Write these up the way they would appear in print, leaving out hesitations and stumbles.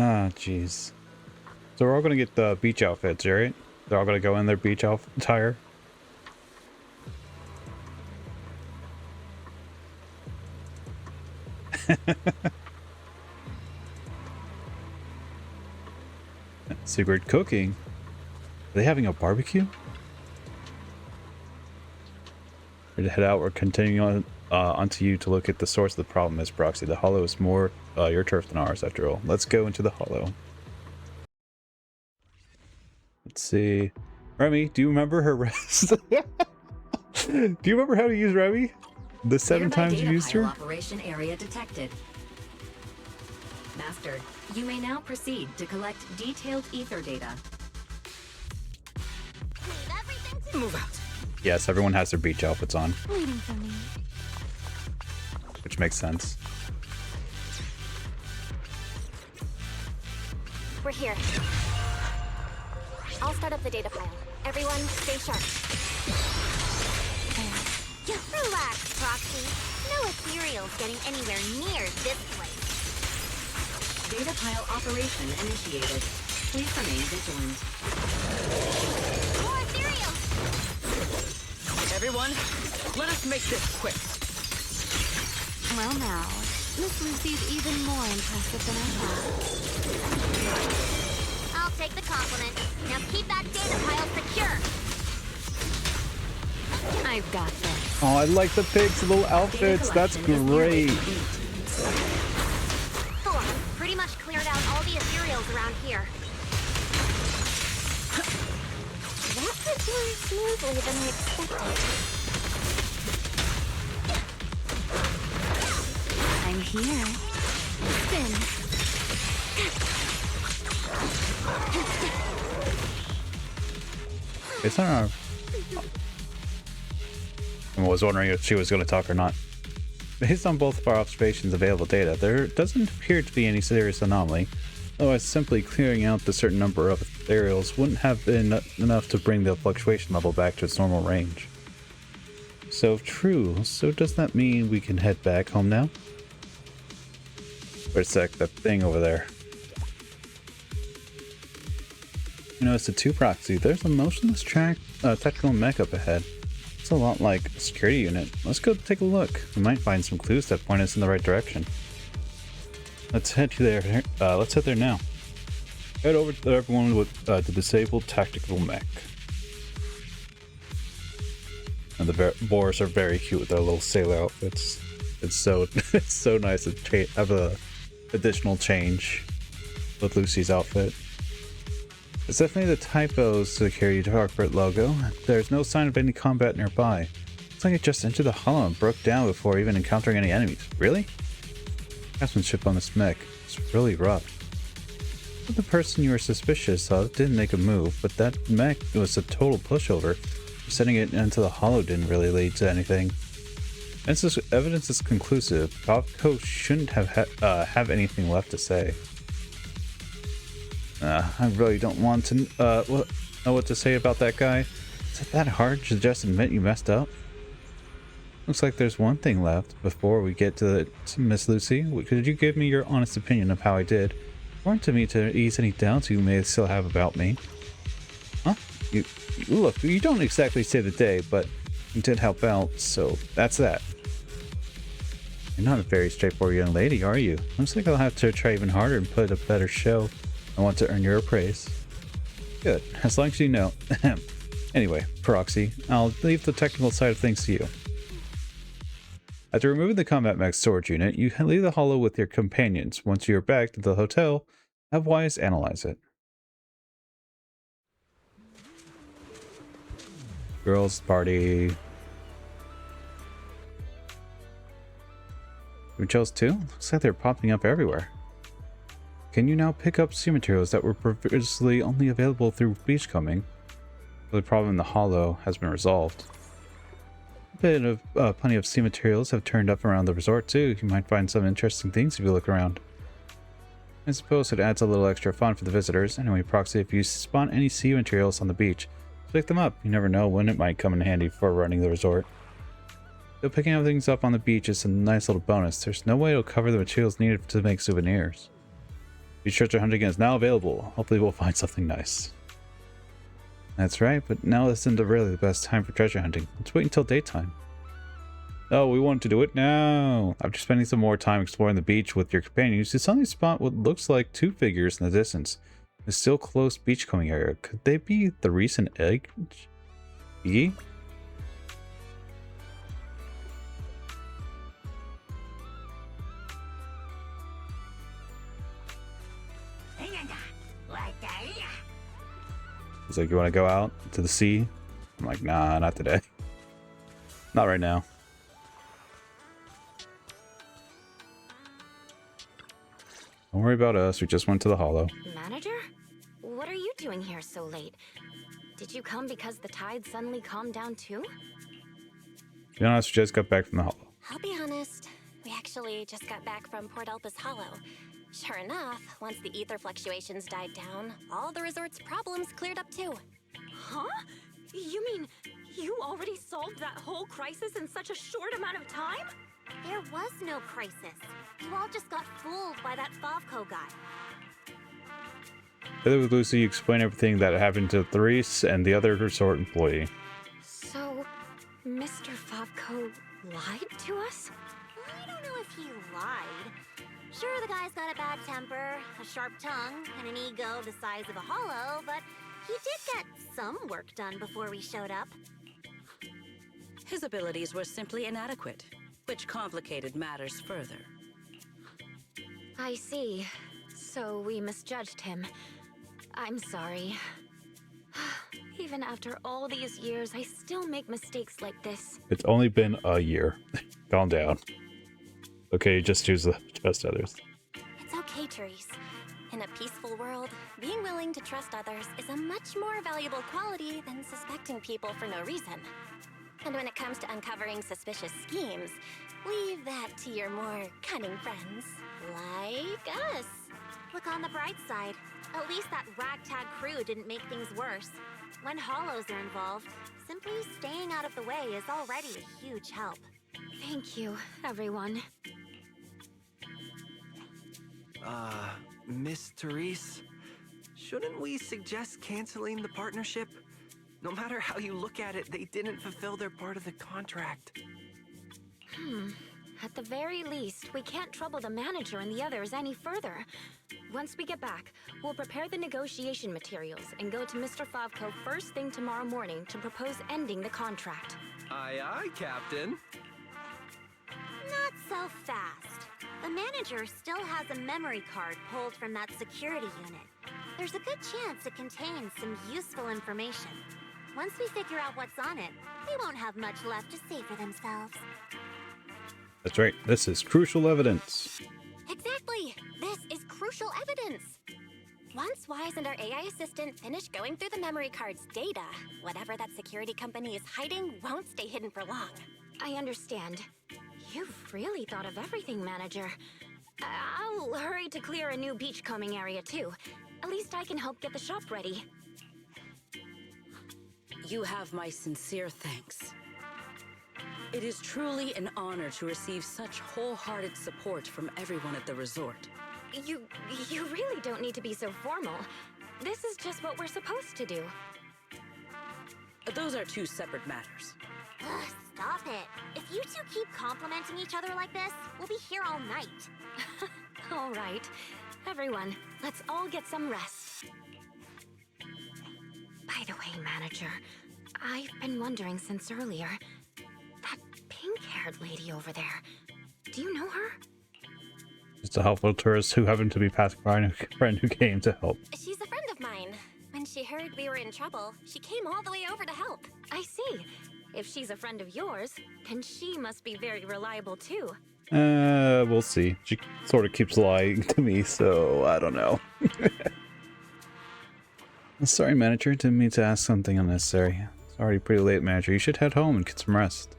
Ah, jeez. So we're all gonna get the beach outfits, right? They're all gonna go in their beach attire. Secret cooking. Are they having a barbecue? We're to head out. We're continuing on onto you to look at the source of the problem, Miss Proxy. The hollow is more your turf than ours, after all. Let's go into the hollow. Let's see. Remy, do you remember her rest? Do you remember how to use Remy? The 7 times you used her? Operation area detected. Mastered. You may now proceed to collect detailed ether data. Move out. Yes, everyone has their beach outfits on. Waiting for me. Which makes sense. We're here. I'll start up the data file. Everyone, stay sharp. Relax, Proxy. No ethereal's getting anywhere near this place. Data pile operation initiated. Please remain vigilant. More ethereal! Everyone, let us make this quick. Well now, Miss Lucy's even more impressive than I thought. I'll take the compliment. Now keep that data pile secure. I've got this. Oh, I like the pigs' little outfits. That's great. Cool. Pretty much cleared out all the ethereals around here. That went more smoothly than I expected. I'm here. Spin. It's not our... I was wondering if she was going to talk or not. Based on both of our observations of available data, there doesn't appear to be any serious anomaly. Otherwise, simply clearing out the certain number of ethereals wouldn't have been enough to bring the fluctuation level back to its normal range. So if true, so does that mean we can head back home now? Wait a sec, that thing over there. You know, it's a 2 proxy. There's a motionless tactical mech up ahead. It's a lot like a security unit. Let's go take a look. We might find some clues that point us in the right direction. Let's head to there. Let's head there now. Head over to everyone with the disabled tactical mech. And the boars are very cute with their little sailor outfits. It's so it's so nice to have a additional change with Lucy's outfit. It's definitely the typo's security corporate logo. There's no sign of any combat nearby. Looks like it just entered the hollow and broke down before even encountering any enemies. Really? Craftsmanship on this mech is really rough. The person you were suspicious of didn't make a move, but that mech was a total pushover. Sending it into the hollow didn't really lead to anything. Evidence is conclusive. Favco shouldn't have anything left to say. I really don't want to know what to say about that guy. Is it that hard to just admit you messed up? Looks like there's one thing left before we get to Miss Lucy. Could you give me your honest opinion of how I did? Warn to me to ease any doubts you may still have about me. Huh? Look, you don't exactly say the day, but you did help out, so that's that. You're not a very straightforward young lady, are you? Looks like I'll have to try even harder and put a better show. I want to earn your praise. Good, as long as you know. Anyway, Proxy, I'll leave the technical side of things to you. After removing the combat mech storage unit, you can leave the hollow with your companions. Once you're back to the hotel, have Wise analyze it. Girls party. We chose 2? Looks like they're popping up everywhere. Can you now pick up sea materials that were previously only available through beachcombing? The problem in the hollow has been resolved. Plenty of sea materials have turned up around the resort too. You might find some interesting things if you look around. I suppose it adds a little extra fun for the visitors. Anyway, Proxy, if you spawn any sea materials on the beach, pick them up. You never know when it might come in handy for running the resort. Though picking up things up on the beach is a nice little bonus, there's no way it'll cover the materials needed to make souvenirs. Beach treasure hunting is now available. Hopefully we'll find something nice. That's right, but now isn't really the best time for treasure hunting. Let's wait until daytime. Oh, we want to do it now. After spending some more time exploring the beach with your companions, you suddenly spot what looks like two figures in the distance. A still close beachcombing area. Could they be the recent egg? E? He's like, you want to go out to the sea? I'm like, nah, not today. Not right now. Don't worry about us. We just went to the hollow. Manager? What are you doing here so late? Did you come because the tide suddenly calmed down too? To be honest, we just got back from the hollow. I'll be honest, we actually just got back from Port Elpis Hollow. Sure enough, once the ether fluctuations died down, all the resort's problems cleared up too. Huh? You mean you already solved that whole crisis in such a short amount of time? There was no crisis. You all just got fooled by that Favco guy. Together with Lucy, you explain everything that happened to Therese and the other resort employee. So, Mr. Favco lied to us? I don't know if he lied. Sure, the guy's got a bad temper, a sharp tongue, and an ego the size of a hollow, but he did get some work done before we showed up. His abilities were simply inadequate, which complicated matters further. I see. So we misjudged him. I'm sorry. Even after all these years, I still make mistakes like this. It's only been a year. Calm down. Okay, just choose to trust others. It's okay, Therese. In a peaceful world, being willing to trust others is a much more valuable quality than suspecting people for no reason. And when it comes to uncovering suspicious schemes, leave that to your more cunning friends, like us. Look on the bright side. At least that ragtag crew didn't make things worse. When hollows are involved, simply staying out of the way is already a huge help. Thank you, everyone. Miss Therese, shouldn't we suggest canceling the partnership? No matter how you look at it, they didn't fulfill their part of the contract. At the very least, we can't trouble the manager and the others any further. Once we get back, we'll prepare the negotiation materials and go to Mr. Favco first thing tomorrow morning to propose ending the contract. Aye, aye, Captain. Not so fast. The manager still has a memory card pulled from that security unit. There's a good chance it contains some useful information. Once we figure out what's on it, they won't have much left to say for themselves. That's right. This is crucial evidence. Exactly! This is crucial evidence! Once Wise and our AI assistant finish going through the memory card's data, whatever that security company is hiding won't stay hidden for long. I understand. You've really thought of everything, Manager. I'll hurry to clear a new beachcombing area, too. At least I can help get the shop ready. You have my sincere thanks. It is truly an honor to receive such wholehearted support from everyone at the resort. You really don't need to be so formal. This is just what we're supposed to do. Those are two separate matters. Ugh, stop it. If you two keep complimenting each other like this, we'll be here all night. All right. Everyone, let's all get some rest. By the way, Manager, I've been wondering since earlier. That pink-haired lady over there, do you know her? Just a helpful tourist who happened to be passing by and a friend who came to help. She's a friend of mine. When she heard we were in trouble, she came all the way over to help. I see. If she's a friend of yours, then she must be very reliable too. We'll see. She sort of keeps lying to me, so I don't know. Sorry, Manager. Didn't mean to ask something unnecessary. It's already pretty late, Manager. You should head home and get some rest.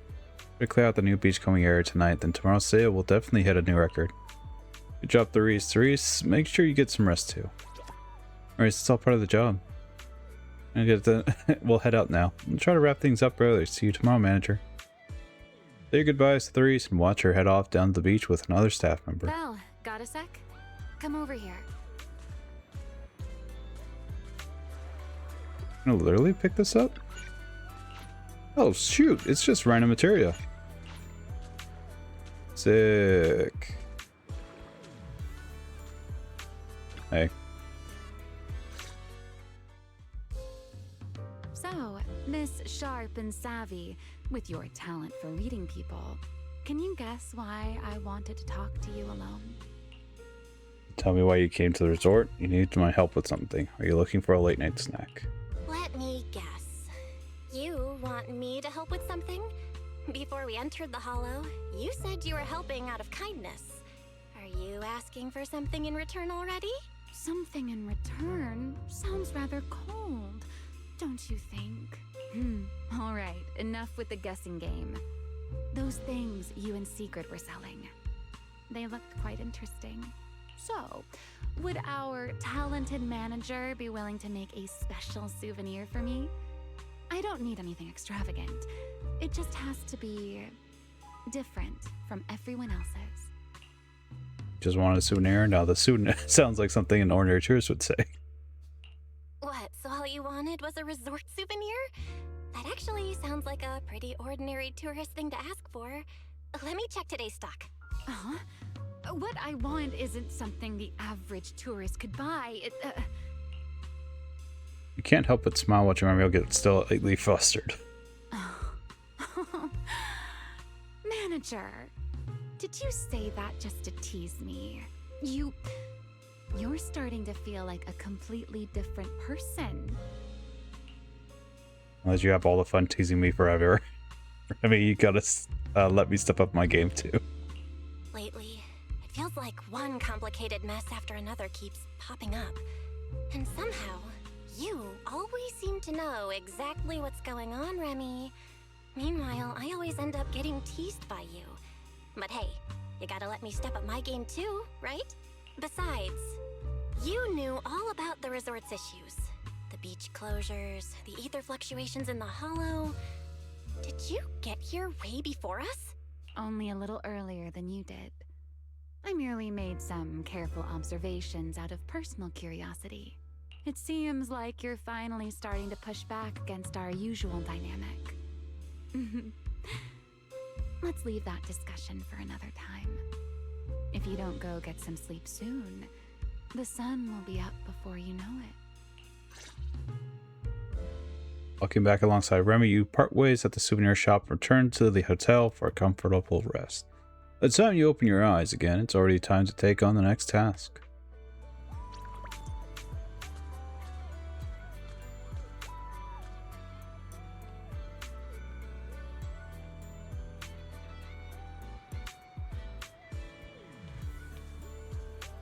We'll clear out the new beachcombing area tonight, then tomorrow's sale will definitely hit a new record. Good job, Therese. Therese, make sure you get some rest too. Alright, it's all part of the job. We'll head out now. We'll try to wrap things up early. See you tomorrow, Manager. Say your goodbyes to Therese and watch her head off down to the beach with another staff member. Val, got a sec? Come over here. Can I literally pick this up? Oh shoot, it's just random materia. Sick. Hey. So, Miss Sharp and Savvy, with your talent for reading people, can you guess why I wanted to talk to you alone? Tell me why you came to the resort. You need my help with something. Are you looking for a late night snack? Let me guess. You want me to help with something? Before we entered the Hollow, you said you were helping out of kindness. Are you asking for something in return already? Something in return sounds rather cold, don't you think? All right, enough with the guessing game. Those things you in secret were selling. They looked quite interesting. So, would our talented manager be willing to make a special souvenir for me? I don't need anything extravagant. It just has to be different from everyone else's. Just wanted a souvenir? Now the souvenir sounds like something an ordinary tourist would say. What, so all you wanted was a resort souvenir? That actually sounds like a pretty ordinary tourist thing to ask for. Let me check today's stock. Uh-huh. What I want isn't something the average tourist could buy. You can't help but smile watching Romeo get slightly flustered. Manager, did you say that just to tease me? You're starting to feel like a completely different person. Unless you have all the fun teasing me forever. I mean, you gotta let me step up my game too. Lately, it feels like one complicated mess after another keeps popping up. And somehow, you always seem to know exactly what's going on, Remy. Meanwhile, I always end up getting teased by you. But hey, you gotta let me step up my game too, right? Besides, you knew all about the resort's issues. The beach closures, the ether fluctuations in the Hollow. Did you get here way before us? Only a little earlier than you did. I merely made some careful observations out of personal curiosity. It seems like you're finally starting to push back against our usual dynamic. Let's leave that discussion for another time. If you don't go get some sleep soon, the sun will be up before you know it. Walking back alongside Remy, you part ways at the souvenir shop and return to the hotel for a comfortable rest. By the time you open your eyes again, it's already time to take on the next task.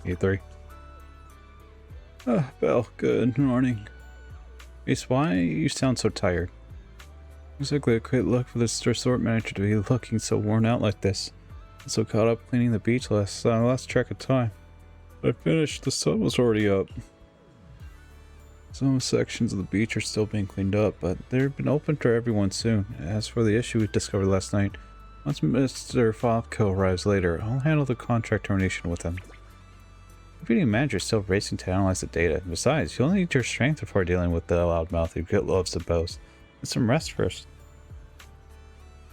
E3. Belle, good morning. Ace, why you sound so tired? Exactly a great look for this resort manager to be looking so worn out like this. I'm so caught up cleaning the beach last track of time. I finished, the sun was already up. Some sections of the beach are still being cleaned up, but they've been open to everyone soon. As for the issue we discovered last night, once Mr. Favco arrives later, I'll handle the contract termination with him. The meeting manager is still racing to analyze the data. Besides, you'll need your strength before dealing with the loudmouth who loves to boast. Get some rest first.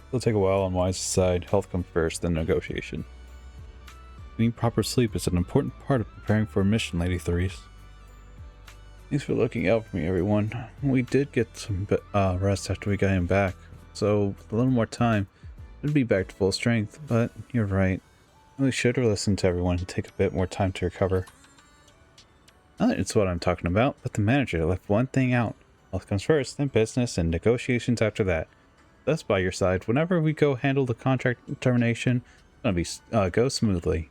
It'll take a while on Wise's side. Health comes first, then negotiation. Getting proper sleep is an important part of preparing for a mission, Lady Therese. Thanks for looking out for me, everyone. We did get some rest after we got him back, so with a little more time, we'd be back to full strength, but you're right. We should have listened to everyone and take a bit more time to recover. It's what I'm talking about, but the manager left one thing out. Health comes first, then business, and negotiations after that. That's by your side. Whenever we go handle the contract termination, it's gonna go smoothly.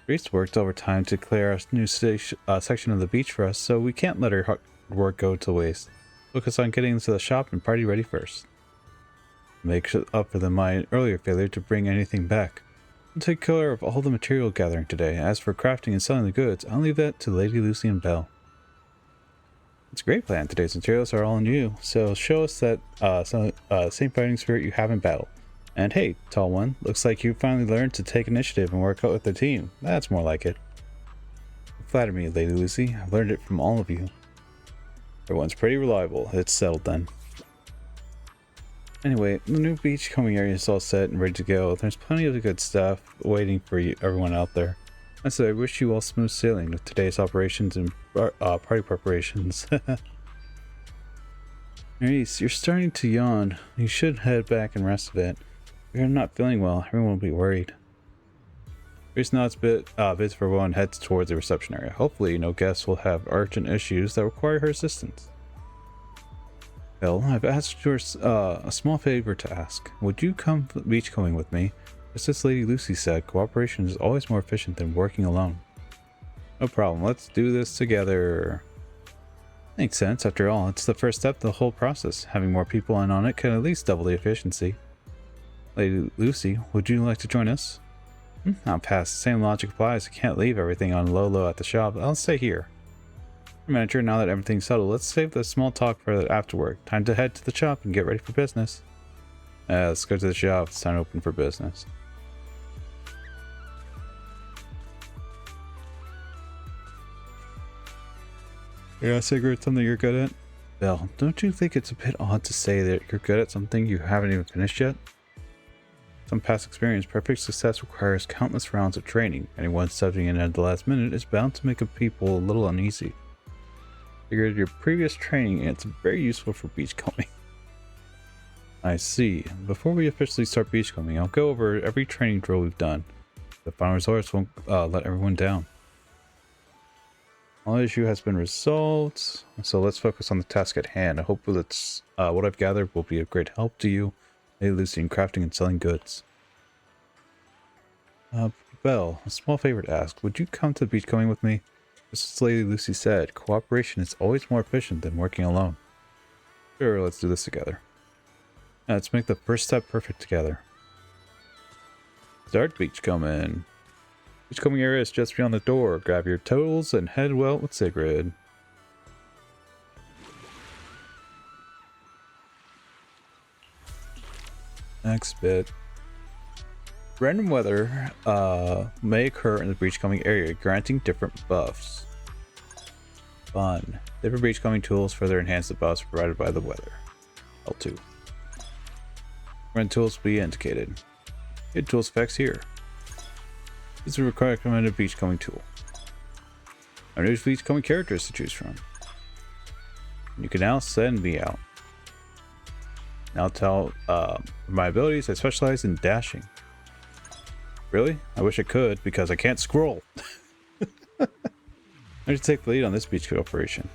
Reese worked overtime to clear a new section of the beach for us, so we can't let her hard work go to waste. Focus on getting to the shop and party ready first. Make up for my earlier failure to bring anything back. I'll take care of all the material gathering today. As for crafting and selling the goods, I'll leave that to Lady Lucy and Belle. It's a great plan. Today's materials are all new, so show us that same fighting spirit you have in battle. And hey, tall one, looks like you finally learned to take initiative and work out with the team. That's more like it. You flatter me, Lady Lucy. I've learned it from all of you. Everyone's pretty reliable. It's settled then. Anyway, the new beachcombing area is all set and ready to go. There's plenty of good stuff waiting for you, everyone out there. I said I wish you all smooth sailing with today's operations and party preparations. Maurice, you're starting to yawn. You should head back and rest a bit. If you're not feeling well, everyone will be worried. Maurice nods bits for everyone and heads towards the reception area. Hopefully, no guests will have urgent issues that require her assistance. Well, I've asked you a small favor to ask. Would you come beachcombing with me? As this Lady Lucy said, cooperation is always more efficient than working alone. No problem, let's do this together. Makes sense, after all, it's the first step of the whole process. Having more people in on it can at least double the efficiency. Lady Lucy, would you like to join us? I'll pass. The same logic applies. I can't leave everything on low at the shop. I'll stay here. Manager, now that everything's settled, let's save the small talk for after work. Time to head to the shop and get ready for business. Let's go to the shop. It's time to open for business. Yeah, Sigrid, something you're good at? Belle, don't you think it's a bit odd to say that you're good at something you haven't even finished yet? From past experience, perfect success requires countless rounds of training. Anyone stepping in at the last minute is bound to make people a little uneasy. Figured your previous training, and it's very useful for beachcombing. I see. Before we officially start beachcombing, I'll go over every training drill we've done. The final results won't let everyone down. All issue has been resolved, so let's focus on the task at hand. I hope that what I've gathered will be of great help to you, Lady Lucy, in crafting and selling goods. Belle, a small favor to ask. Would you come to beachcombing with me? Just as Lady Lucy said, cooperation is always more efficient than working alone. Sure, let's do this together. Now, let's make the first step perfect together. Start beachcombing. Beachcombing area is just beyond the door. Grab your tools and head well with Sigrid. Next bit. Random weather may occur in the beachcombing area, granting different buffs. Fun. Different beachcombing tools further enhance the buffs provided by the weather. L2. Rent tools will be indicated. Hit tools effects here. This is a recommended beachcombing tool. Our new beachcombing characters to choose from. You can now send me out. Now tell my abilities. I specialize in dashing. Really? I wish I could, because I can't scroll. I should take the lead on this beach operation.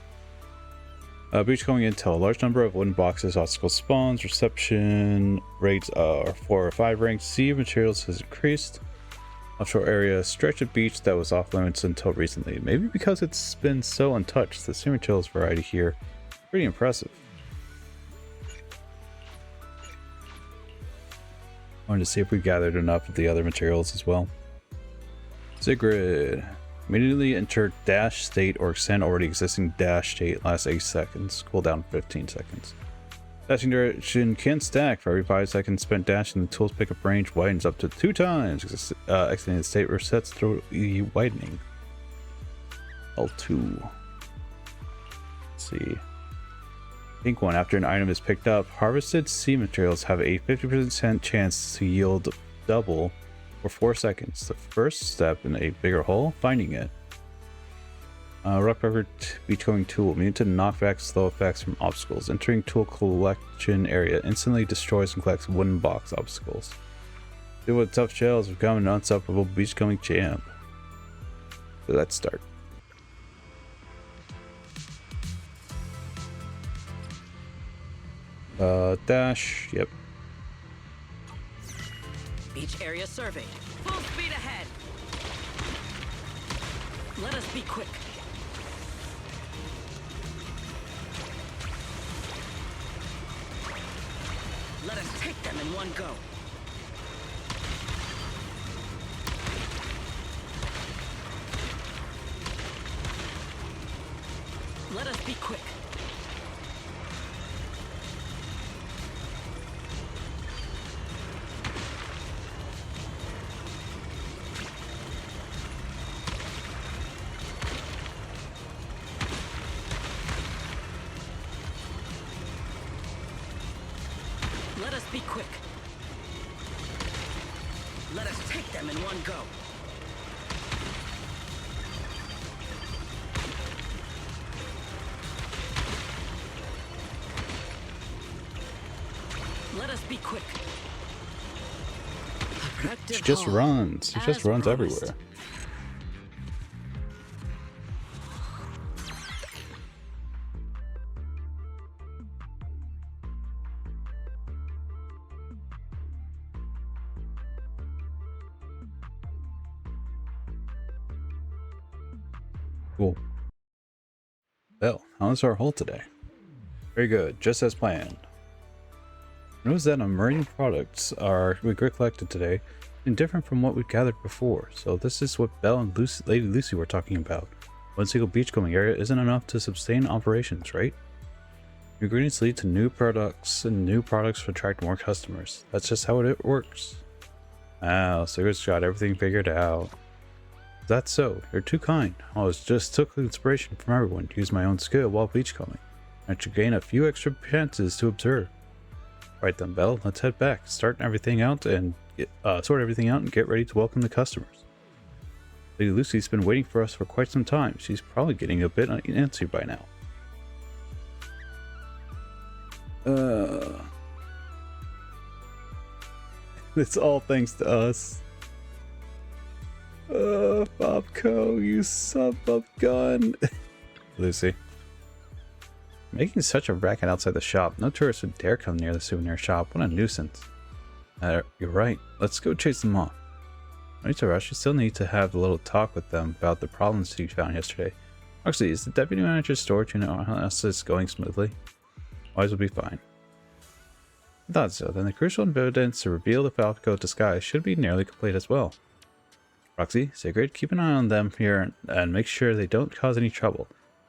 Beachcombing intel. A large number of wooden boxes, obstacle spawns, reception rates are 4 or 5 ranked. Sea materials has increased. Offshore area, stretch of beach that was off limits until recently. Maybe because it's been so untouched. The sea materials variety here, pretty impressive. Wanted to see if we gathered enough of the other materials as well. Sigrid. Immediately enter dash state or extend already existing dash state. Lasts 8 seconds. Cooldown 15 seconds. Dashing duration can stack. For every 5 seconds spent dashing, the tool's pickup range widens up to 2 times. Exiting the state resets through the widening. L2. Let's see. Pink one. After an item is picked up, harvested sea materials have a 50% chance to yield double for 4 seconds. The first step in a bigger hole, finding it. Rock Pepper Beachcombing Tool. Immune to knockback slow effects from obstacles. Entering tool collection area instantly destroys and collects wooden box obstacles. Deal with tough shells, become an unstoppable beachcombing champ. So let's start. Dash, yep. Beach area surveyed. Full speed ahead. Let us be quick. Let us take them in one go. Let us be quick. be quick. Let us take them in one go. Let us be quick. She just runs. She just runs everywhere. Cool. Well, how's our haul today? Very good, just as planned. Notice that emerging products we collected today and different from what we gathered before. So this is what Belle and Lady Lucy were talking about. One single beachcombing area isn't enough to sustain operations, right? New ingredients lead to new products, and new products attract more customers. That's just how it works. Wow, Sigurd's got everything figured out. That's so. You're too kind. I just took inspiration from everyone to use my own skill while beachcombing. I should gain a few extra chances to observe. Right then, Belle, let's head back, sort everything out, and get ready to welcome the customers. Lady Lucy's been waiting for us for quite some time. She's probably getting a bit antsy by now. It's all thanks to us. Favco, you son of a gun. Lucy. Making such a racket outside the shop. No tourists would dare come near the souvenir shop. What a nuisance. You're right. Let's go chase them off. No need to rush. You still need to have a little talk with them about the problems you found yesterday. Actually, is the deputy manager's store to know how this is going smoothly? Always will be fine. I thought so. Then the crucial evidence to reveal the Favco disguise should be nearly complete as well. Roxy, Sigrid, keep an eye on them here and make sure they don't cause any trouble.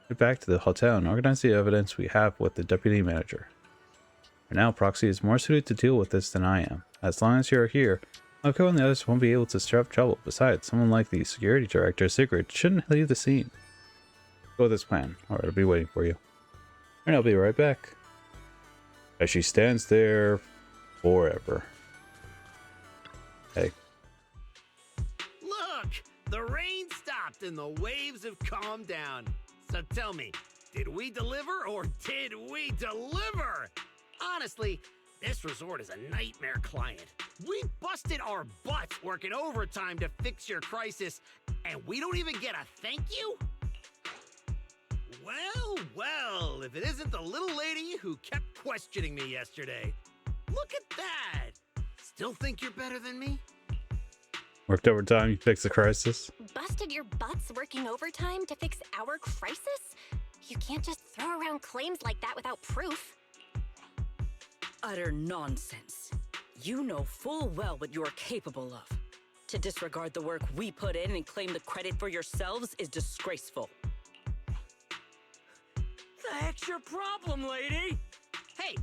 Get back to the hotel and organize the evidence we have with the deputy manager. For now, Proxy is more suited to deal with this than I am. As long as you're here, Favco and the others won't be able to stir up trouble. Besides, someone like the security director, Sigrid, shouldn't leave the scene. Go with this plan. Alright, I'll be waiting for you. And I'll be right back. As she stands there forever. Hey. Look! The rain stopped and the waves have calmed down. So tell me, did we deliver or did we deliver? Honestly, this resort is a nightmare client. We busted our butts working overtime to fix your crisis, and we don't even get a thank you? Well, well, if it isn't the little lady who kept questioning me yesterday. Look at that! Still think you're better than me? Worked overtime, you fixed the crisis. Busted your butts working overtime to fix our crisis? You can't just throw around claims like that without proof. Utter nonsense. You know full well what you're capable of. To disregard the work we put in and claim the credit for yourselves is disgraceful. The heck's your problem, lady? Hey,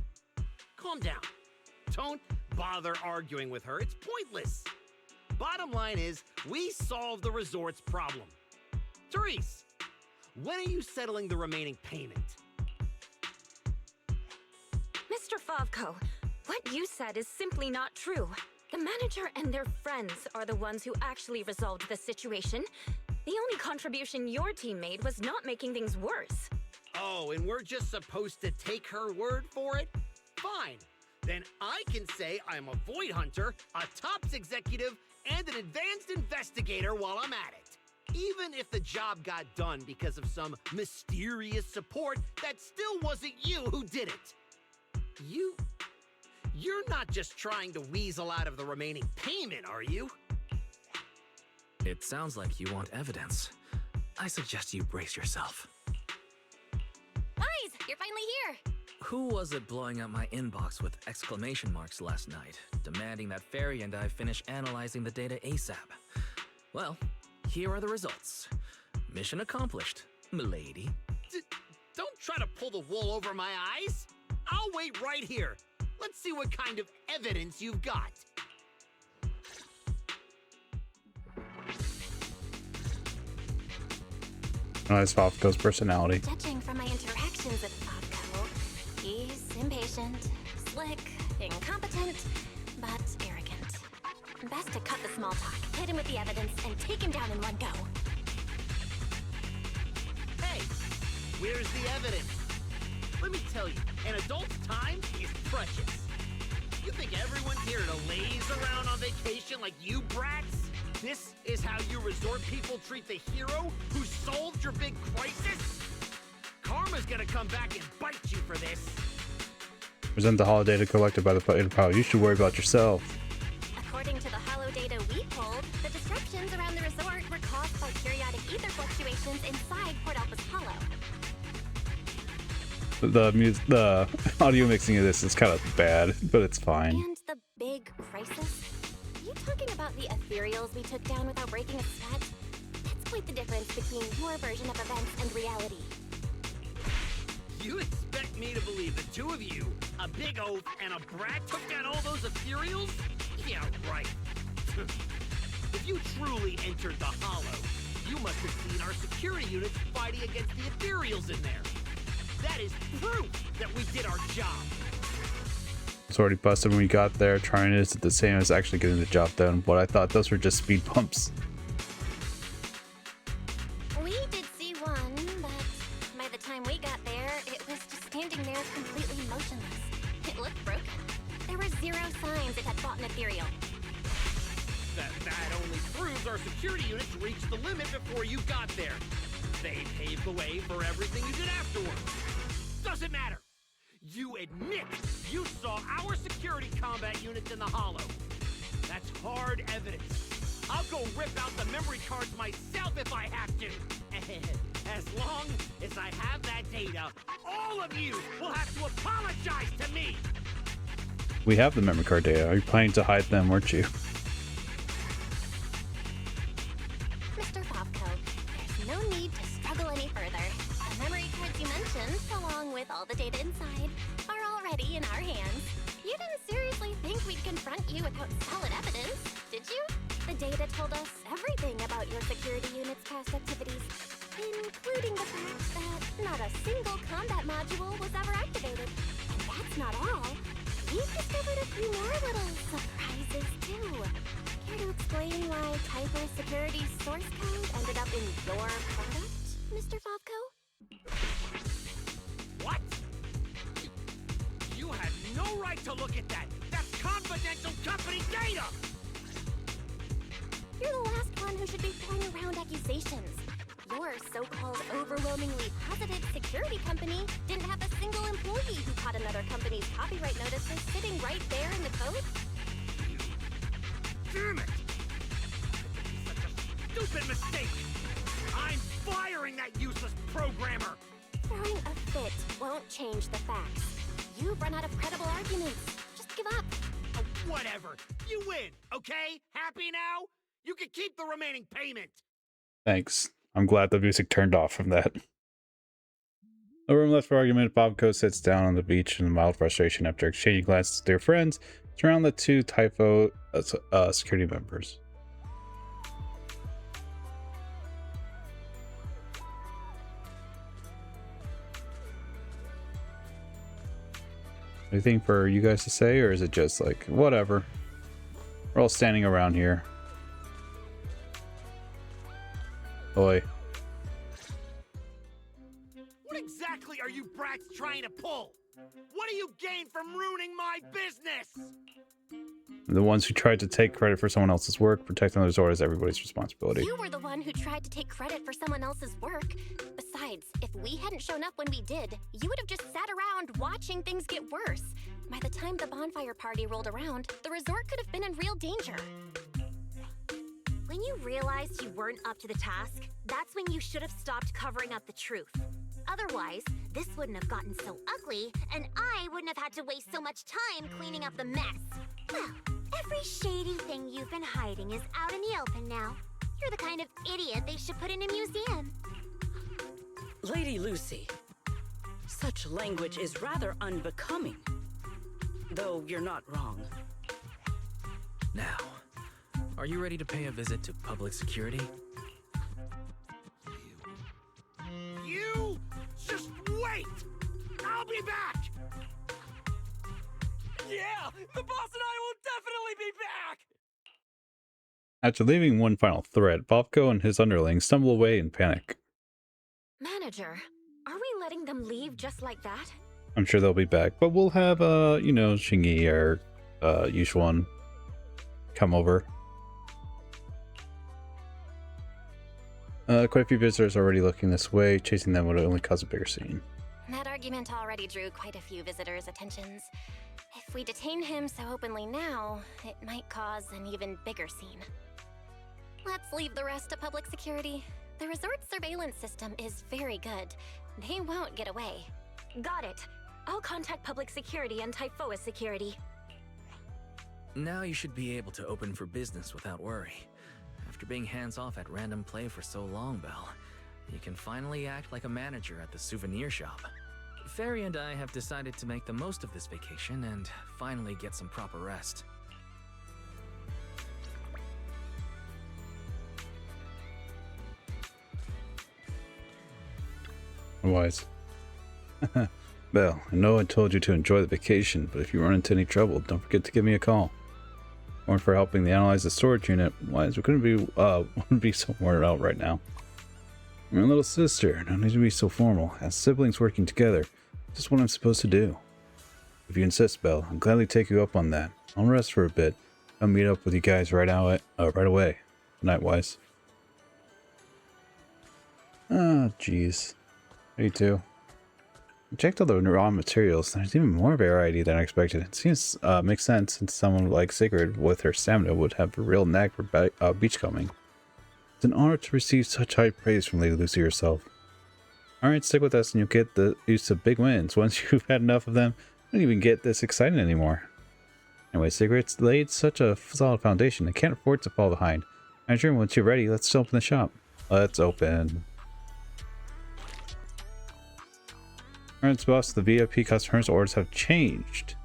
calm down. Don't bother arguing with her. It's pointless. Bottom line is, we solved the resort's problem. Therese, when are you settling the remaining payment? Mr. Favco, what you said is simply not true. The manager and their friends are the ones who actually resolved the situation. The only contribution your team made was not making things worse. Oh, and we're just supposed to take her word for it? Fine. Then I can say I'm a void hunter, a TOPS executive, and an advanced investigator while I'm at it. Even if the job got done because of some mysterious support, that still wasn't you who did it. You're not just trying to weasel out of the remaining payment, are you? It sounds like you want evidence. I suggest you brace yourself. Guys, you're finally here! Who was it blowing up my inbox with exclamation marks last night, demanding that Fairy and I finish analyzing the data ASAP? Well, here are the results. Mission accomplished, milady. Don't try to pull the wool over my eyes. I'll wait right here. Let's see what kind of evidence you've got. Nice Favco's personality. Judging from my interactions with Favco, he's impatient, slick, Incompetent, but arrogant. Best to cut the small talk, hit him with the evidence, and take him down in one go. Hey, where's the evidence? Let me tell you, an adult's time is precious. You think everyone's here to laze around on vacation like you brats? This is how you resort people treat the hero who solved your big crisis? Karma's gonna come back and bite you for this. Present the hollow data collected by the pile. You should worry about yourself. According to the hollow data we pulled, the disruptions around the resort were caused by periodic ether fluctuations inside Port Alpha's hollow. The audio mixing of this is kind of bad, but it's fine. And the big crisis? You talking about the ethereals we took down without breaking a sweat? That's quite the difference between your version of events and reality. You expect me to believe the two of you, a big oaf and a brat, took down all those ethereals? Yeah, right. If you truly entered the hollow, you must have seen our security units fighting against the ethereals in there. That is proof that we did our job. It's already busted when we got there. Trying it isn't the same as actually getting the job done, but I thought those were just speed bumps. We did see one, but by the time we got there, it was just standing there completely motionless. It looked broken. There were zero signs it had fought an ethereal. That only proves our security units reached the limit before you got there. They paved the way for everything you did afterwards. Doesn't matter. You admit you saw our security combat units in the hollow. That's hard evidence. I'll go rip out the memory cards myself if I have to. As long as I have that data, all of you will have to apologize to me. We have the memory card data. Are you planning to hide them, weren't you? Mr. Favco, there's no need to struggle any further. The memory cards you mentioned, along with all the data inside, are already in our hands. You didn't seriously think we'd confront you without solid evidence, did you? The data told us everything about your security unit's past activities, including the fact that not a single combat module was ever activated. And that's not all. We've discovered a few more little surprises, too. Care to explain why Typer Security's source code ended up in your product, Mr. Favco? What? You had no right to look at that. That's confidential company data! You're the last one who should be throwing around accusations. Your so-called overwhelmingly positive security company didn't have a single employee who caught another company's copyright notices sitting right there in the code. Damn it! Such a stupid mistake! I'm firing that useless programmer! Throwing a fit won't change the facts. You've run out of credible arguments. Just give up. Oh, whatever. You win, okay? Happy now? You can keep the remaining payment. Thanks. I'm glad the music turned off from that. No room left for argument. Favco sits down on the beach in mild frustration after exchanging glances with their friends surround the two Typho security members. Anything for you guys to say, or is it just like, whatever? We're all standing around here. Oi. What exactly are you brats trying to pull? What do you gain from ruining my business? The ones who tried to take credit for someone else's work, protecting the resort is everybody's responsibility. You were the one who tried to take credit for someone else's work. Besides, if we hadn't shown up when we did, you would have just sat around watching things get worse. By the time the bonfire party rolled around, the resort could have been in real danger. When you realized you weren't up to the task, that's when you should have stopped covering up the truth. Otherwise, this wouldn't have gotten so ugly, and I wouldn't have had to waste so much time cleaning up the mess. Well, every shady thing you've been hiding is out in the open now. You're the kind of idiot they should put in a museum. Lady Lucy, such language is rather unbecoming. Though you're not wrong. Now, are you ready to pay a visit to public security? You just wait! I'll be back! Yeah! After leaving one final threat, Favco and his underlings stumble away in panic. Manager, are we letting them leave just like that? I'm sure they'll be back, but we'll have, you know, Shingi or Yushuan come over. Quite a few visitors are already looking this way. Chasing them would only cause a bigger scene. That argument already drew quite a few visitors' attentions. If we detain him so openly now, it might cause an even bigger scene. Let's leave the rest to public security. The resort's surveillance system is very good. They won't get away. Got it. I'll contact public security and Typhoa security. Now you should be able to open for business without worry. After being hands-off at random play for so long, Belle, you can finally act like a manager at the souvenir shop. Fairy and I have decided to make the most of this vacation and finally get some proper rest. Wise. Belle, I know I told you to enjoy the vacation, but if you run into any trouble, don't forget to give me a call. Or for helping to analyze the storage unit. Wise, we wouldn't be somewhere out right now. My little sister, no need to be so formal. As siblings working together, just what I'm supposed to do. If you insist, Belle, I'll gladly take you up on that. I'll rest for a bit. I'll meet up with you guys right away. Good night, Wise. Oh, jeez. Me too. I checked all the raw materials. There's even more variety than I expected. It seems makes sense since someone like Sigrid with her stamina would have a real knack for beachcombing. It's an honor to receive such high praise from Lady Lucy herself. Alright, stick with us and you'll get used to big wins. Once you've had enough of them, I don't even get this excited anymore. Anyway, Sigrid's laid such a solid foundation, I can't afford to fall behind. Manager, once you're ready, let's open the shop. Let's open. Alright, boss, the VIP customers' orders have changed.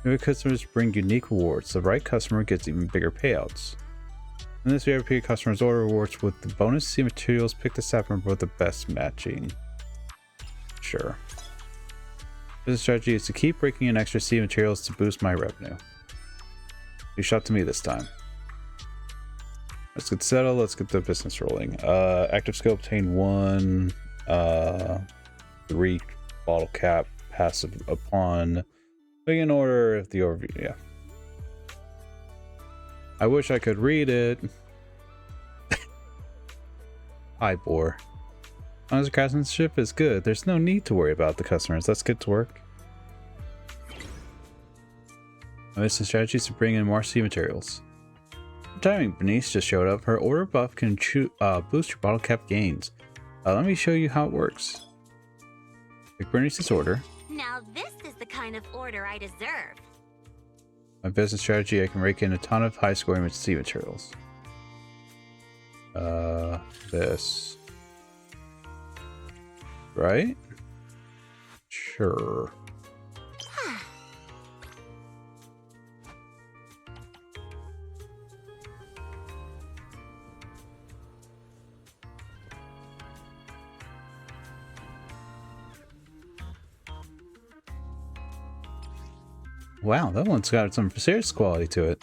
VIP customers bring unique rewards. The right customer gets even bigger payouts. In this VIP customer's order rewards with the bonus C materials, pick the staff member with the best matching. Sure. Business strategy is to keep breaking in extra C materials to boost my revenue. You shot to me this time. Let's get settled. Let's get the business rolling. Active skill obtain 1. 3 bottle cap passive upon putting in order of the overview. Yeah. I wish I could read it. Hi, Boar. As long as the craftsmanship is good, there's no need to worry about the customers. Let's get to work. My business strategy is to bring in more C materials. Timing, Bernice just showed up. Her order buff can boost your bottle cap gains. Let me show you how it works. Pick Bernice's order. Now this is the kind of order I deserve. My business strategy, I can rake in a ton of high scoring C materials. This. Right? Sure. Wow, that one's got some serious quality to it.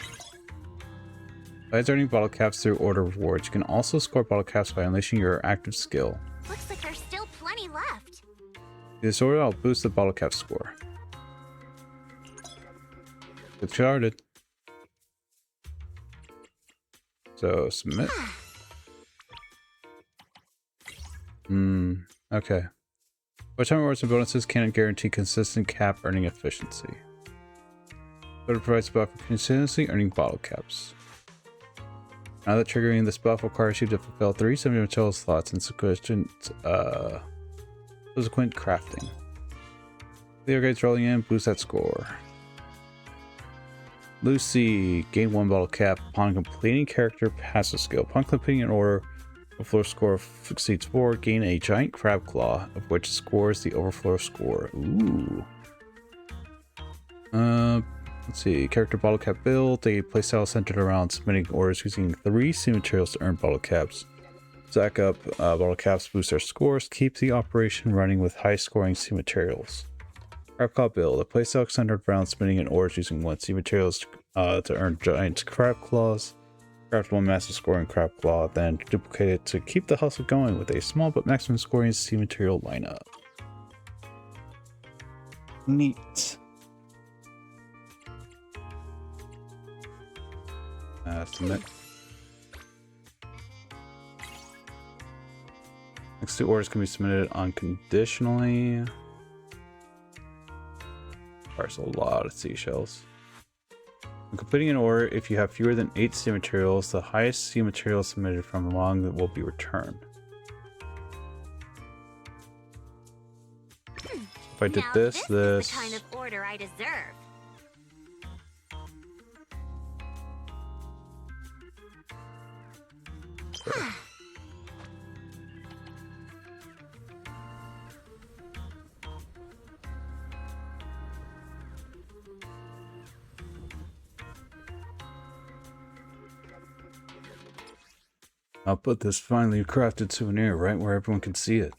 Besides earning bottle caps through order rewards, you can also score bottle caps by unleashing your active skill. Looks like there's still plenty left. With this order, I'll boost the bottle cap score. Get started. So, submit. Okay. Lifetime rewards and bonuses can't guarantee consistent cap earning efficiency. But it provides a buff for consistently earning bottle caps. Now that triggering this buff requires you to fulfill 3 semi-material slots and subsequent crafting. The upgrades rolling in, boost that score. Lucy, gain 1 bottle cap upon completing character passive skill. Upon completing an order, overflow score exceeds 4, gain a giant crab claw, of which scores the overflow score. Ooh. Let's see, character bottle cap build, a playstyle centered around submitting orders using 3 C materials to earn bottle caps. Stack up bottle caps, boost their scores, keep the operation running with high scoring C materials. Crab claw build, a playstyle centered around submitting in orders using 1 C materials to earn giant crab claws. Craft one massive scoring crab claw, then duplicate it to keep the hustle going with a small but maximum scoring sea material lineup. Neat. Submit. Next two orders can be submitted unconditionally. Requires a lot of seashells. When completing an order, if you have fewer than 8 sea materials, the highest sea material submitted from among them will be returned. If I did Now this. Is the kind of order I deserve. I'll put this finely crafted souvenir right where everyone can see it.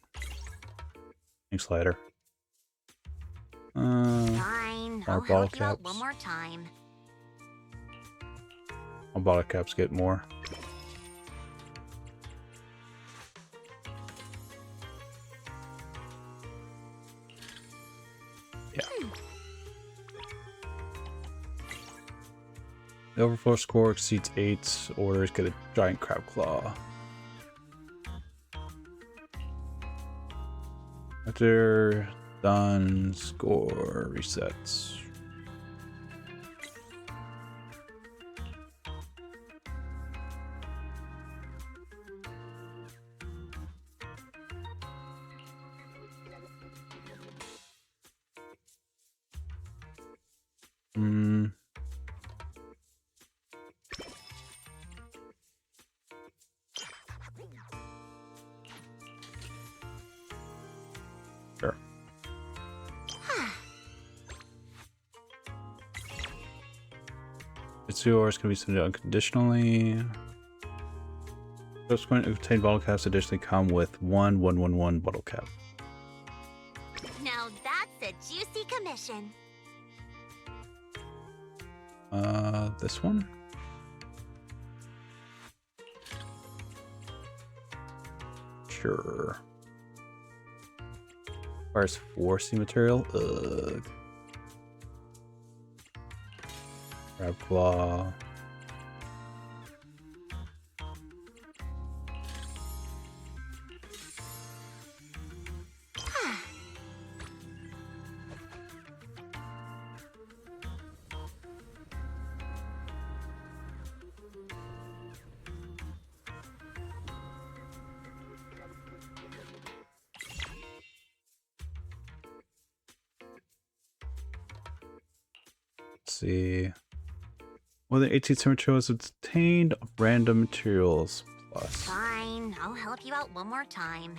Thanks, Ladder. Fine, I'll bottle help you out caps. one more time. All bottle caps get more. Yeah. The overflow score exceeds 8 orders, get a giant crab claw. After done, score resets. Sure. The 2 orders can be submitted unconditionally. Subsequent obtained bottle caps additionally come with 1 bottle cap. Now that's a juicy commission. This one? Sure. Requires 4 sea material. Ugh. Crab claw. See, more than 18 materials obtained random materials plus. Fine, I'll help you out one more time.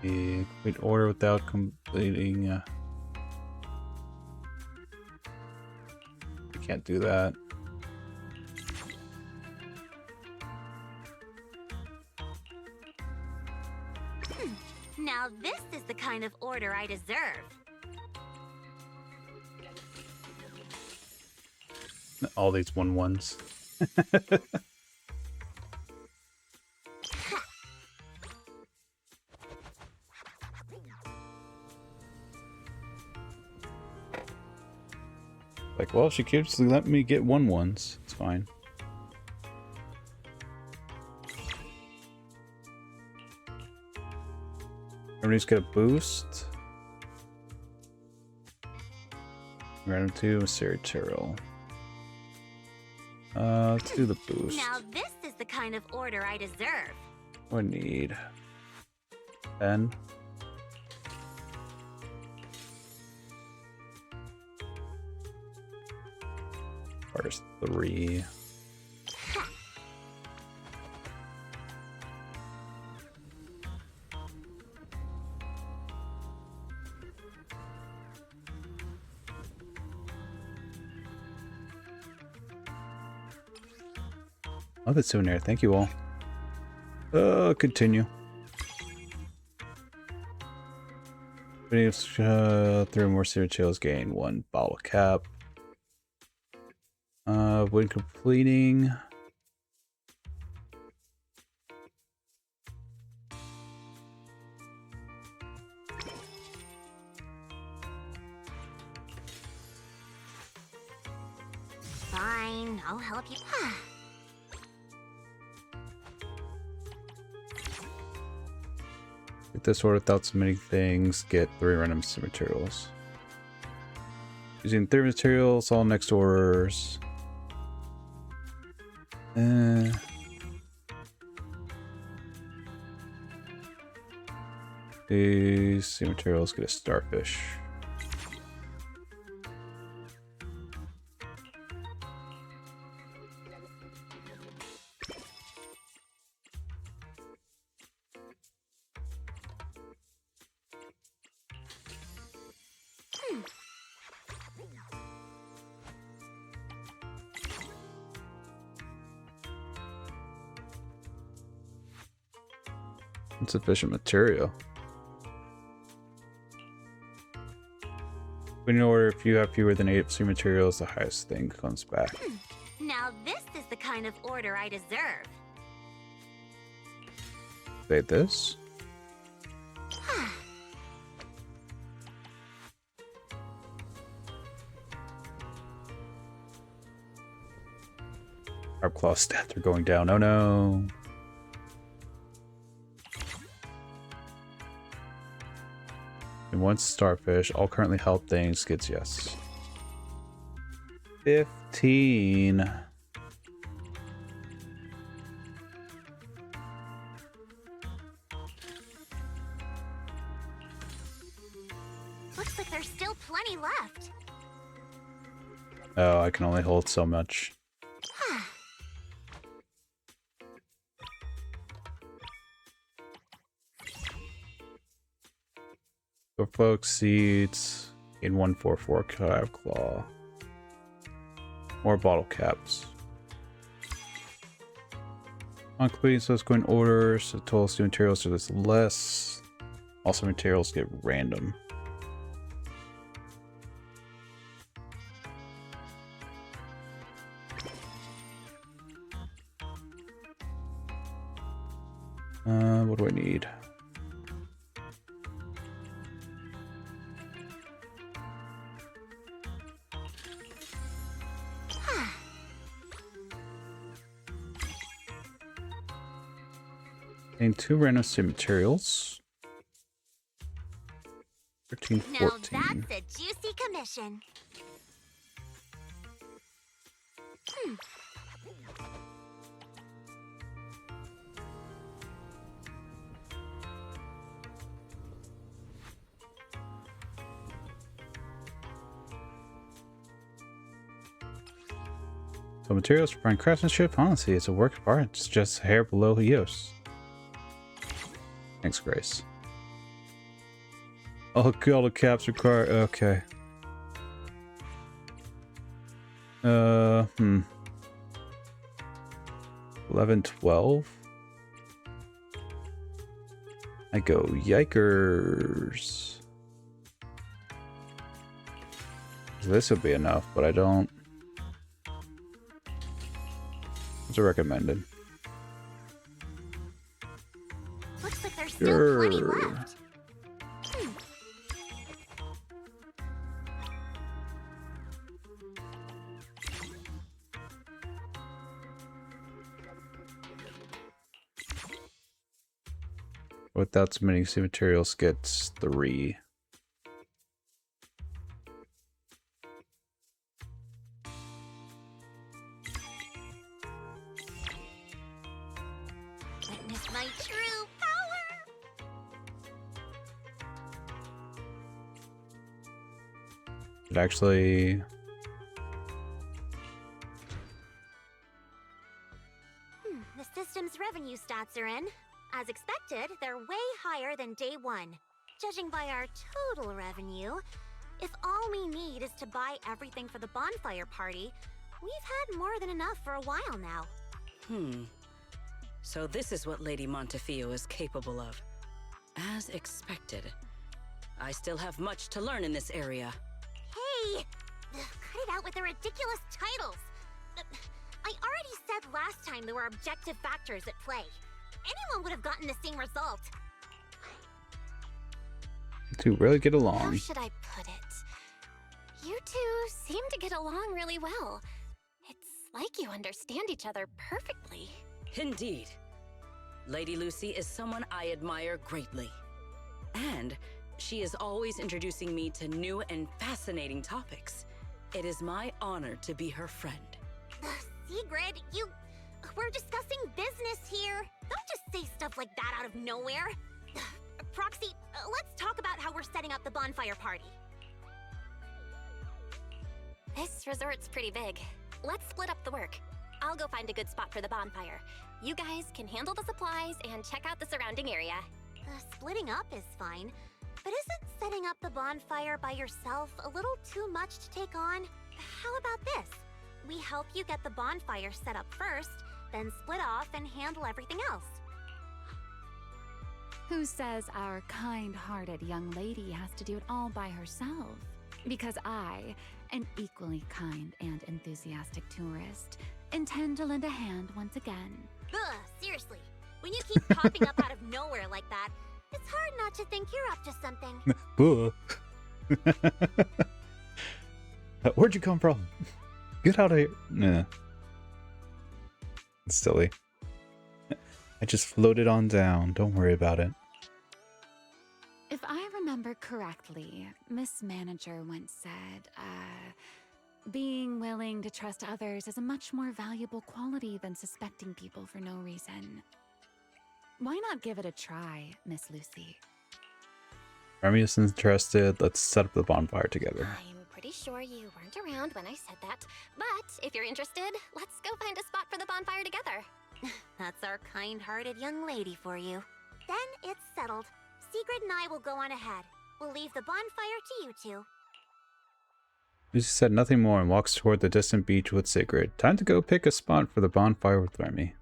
The complete order without completing. Can't do that. Now this is the kind of order I deserve. All these 1-1s. Like, well, she keeps letting me get 1-1s. It's fine. Everybody's got a boost. Random 2, material. Let's do the boost. Now this is the kind of order I deserve. What do I need? 10. First 3. Love it, souvenir. Thank you all. Continue. Three more materials gain 1 bottle cap. When completing. Fine, I'll help you. Get this order without submitting things. Get 3 random materials. Using 3 materials, all next orders. These materials get a starfish. Insufficient material. In order, if you have fewer than 8 free materials, the highest thing comes back. Now this is the kind of order I deserve. Say this. Our claw stats are going down. Oh no. And 1 starfish. All currently held things gets yes. 15. Looks like there's still plenty left. Oh, I can only hold so much. For folks, seeds in 144 crab claw. More bottle caps. On completing subsequent orders, the total student materials is less. Also, materials get random. What do I need? And 2 random sim materials. 13, 14. Now that's a juicy commission. So materials for fine craftsmanship, honestly, it's a work of art. It's just a hair below Eos. Thanks, Grace. All the caps require. Okay. 11, 12. I go yikers. This would be enough, but I don't. It's a recommended. Looks like there's still plenty left. Without submitting C materials gets 3. Witness my true power. It actually. The system's revenue stats are in. As expected, they're way higher than day 1. Judging by our total revenue, if all we need is to buy everything for the bonfire party, we've had more than enough for a while now. So this is what Lady Montefiore is capable of. As expected. I still have much to learn in this area. Hey! Cut it out with the ridiculous titles! I already said last time there were objective factors at play. Anyone would have gotten the same result. To really get How along. should I put it? You two seem to get along really well. It's like you understand each other perfectly. Indeed. Lady Lucy is someone I admire greatly. And she is always introducing me to new and fascinating topics. It is my honor to be her friend. Sigrid, we're discussing business here. Don't just say stuff like that out of nowhere. Proxy, let's talk about how we're setting up the bonfire party. This resort's pretty big. Let's split up the work. I'll go find a good spot for the bonfire. You guys can handle the supplies and check out the surrounding area. Splitting up is fine, but isn't setting up the bonfire by yourself a little too much to take on? How about this? We help you get the bonfire set up first, then split off and handle everything else. Who says our kind-hearted young lady has to do it all by herself? Because I, an equally kind and enthusiastic tourist, intend to lend a hand once again. Ugh, seriously. When you keep popping up out of nowhere like that, it's hard not to think you're up to something. Where'd you come from? Get out of here. Nah. It's silly. I just floated on down. Don't worry about it. If I remember correctly, Miss Manager once said, being willing to trust others is a much more valuable quality than suspecting people for no reason. Why not give it a try, Miss Lucy? Remy is interested. Let's set up the bonfire together. I'm pretty sure you weren't around when I said that, but if you're interested, let's go find a spot for the bonfire together. That's our kind-hearted young lady for you. Then it's settled. Sigrid and I will go on ahead. We'll leave the bonfire to you two. Lucy said nothing more and walks toward the distant beach with Sigrid. Time to go pick a spot for the bonfire with Remy.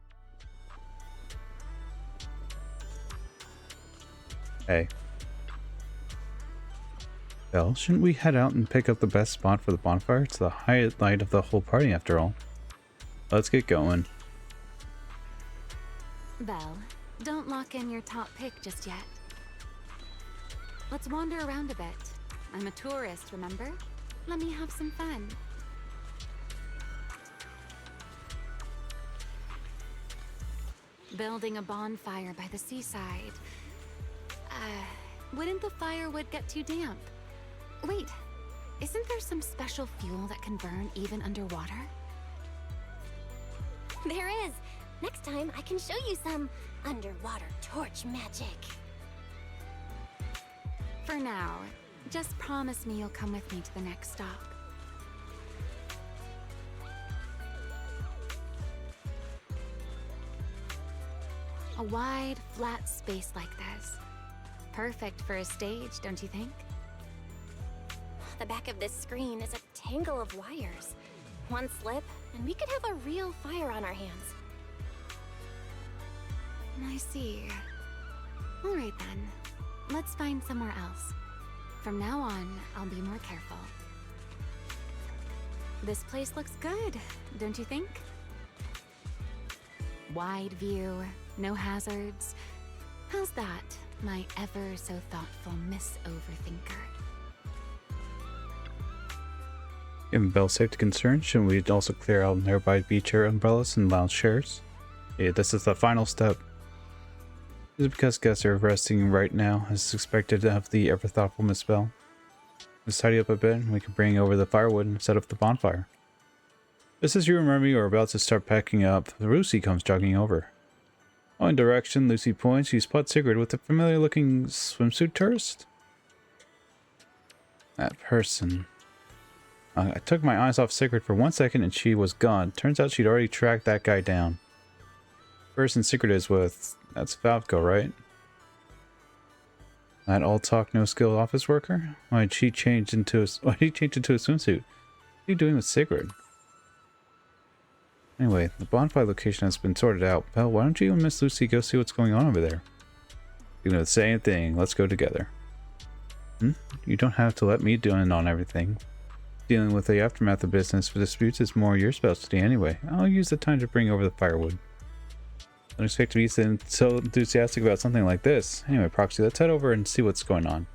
Hey. Belle, shouldn't we head out and pick up the best spot for the bonfire? It's the highlight of the whole party after all. Let's get going. Belle, don't lock in your top pick just yet. Let's wander around a bit. I'm a tourist, remember? Let me have some fun. Building a bonfire by the seaside. Wouldn't the firewood get too damp? Wait, isn't there some special fuel that can burn even underwater? There is. Next time, I can show you some underwater torch magic. For now, just promise me you'll come with me to the next stop. A wide, flat space like this. Perfect for a stage, don't you think? The back of this screen is a tangle of wires. One slip, and we could have a real fire on our hands. I see. All right then. Let's find somewhere else. From now on, I'll be more careful. This place looks good, don't you think? Wide view, no hazards. How's that, my ever so thoughtful Miss Overthinker? Given Belle's safety concerns, shouldn't we also clear out nearby beach chair umbrellas and lounge chairs? Yeah, this is the final step. This is because guests are resting right now, as expected of the ever-thoughtful Miss Belle. Let's tidy up a bit, and we can bring over the firewood and set up the bonfire. Just as you and Remy are about to start packing up, Lucy comes jogging over. One direction, Lucy points, you spot Sigrid with a familiar-looking swimsuit tourist. That person. I took my eyes off Sigrid for 1 second and she was gone. Turns out she'd already tracked that guy down. Person Sigrid is with, that's Favco, right? That all talk, no skill office worker? Why did he change into a swimsuit? What are you doing with Sigrid? Anyway, the bonfire location has been sorted out. Belle, why don't you and Miss Lucy go see what's going on over there? You know the same thing. Let's go together. You don't have to let me do in on everything. Dealing with the aftermath of business for disputes is more your specialty anyway. I'll use the time to bring over the firewood. I don't expect to be so enthusiastic about something like this. Anyway, Proxy, let's head over and see what's going on.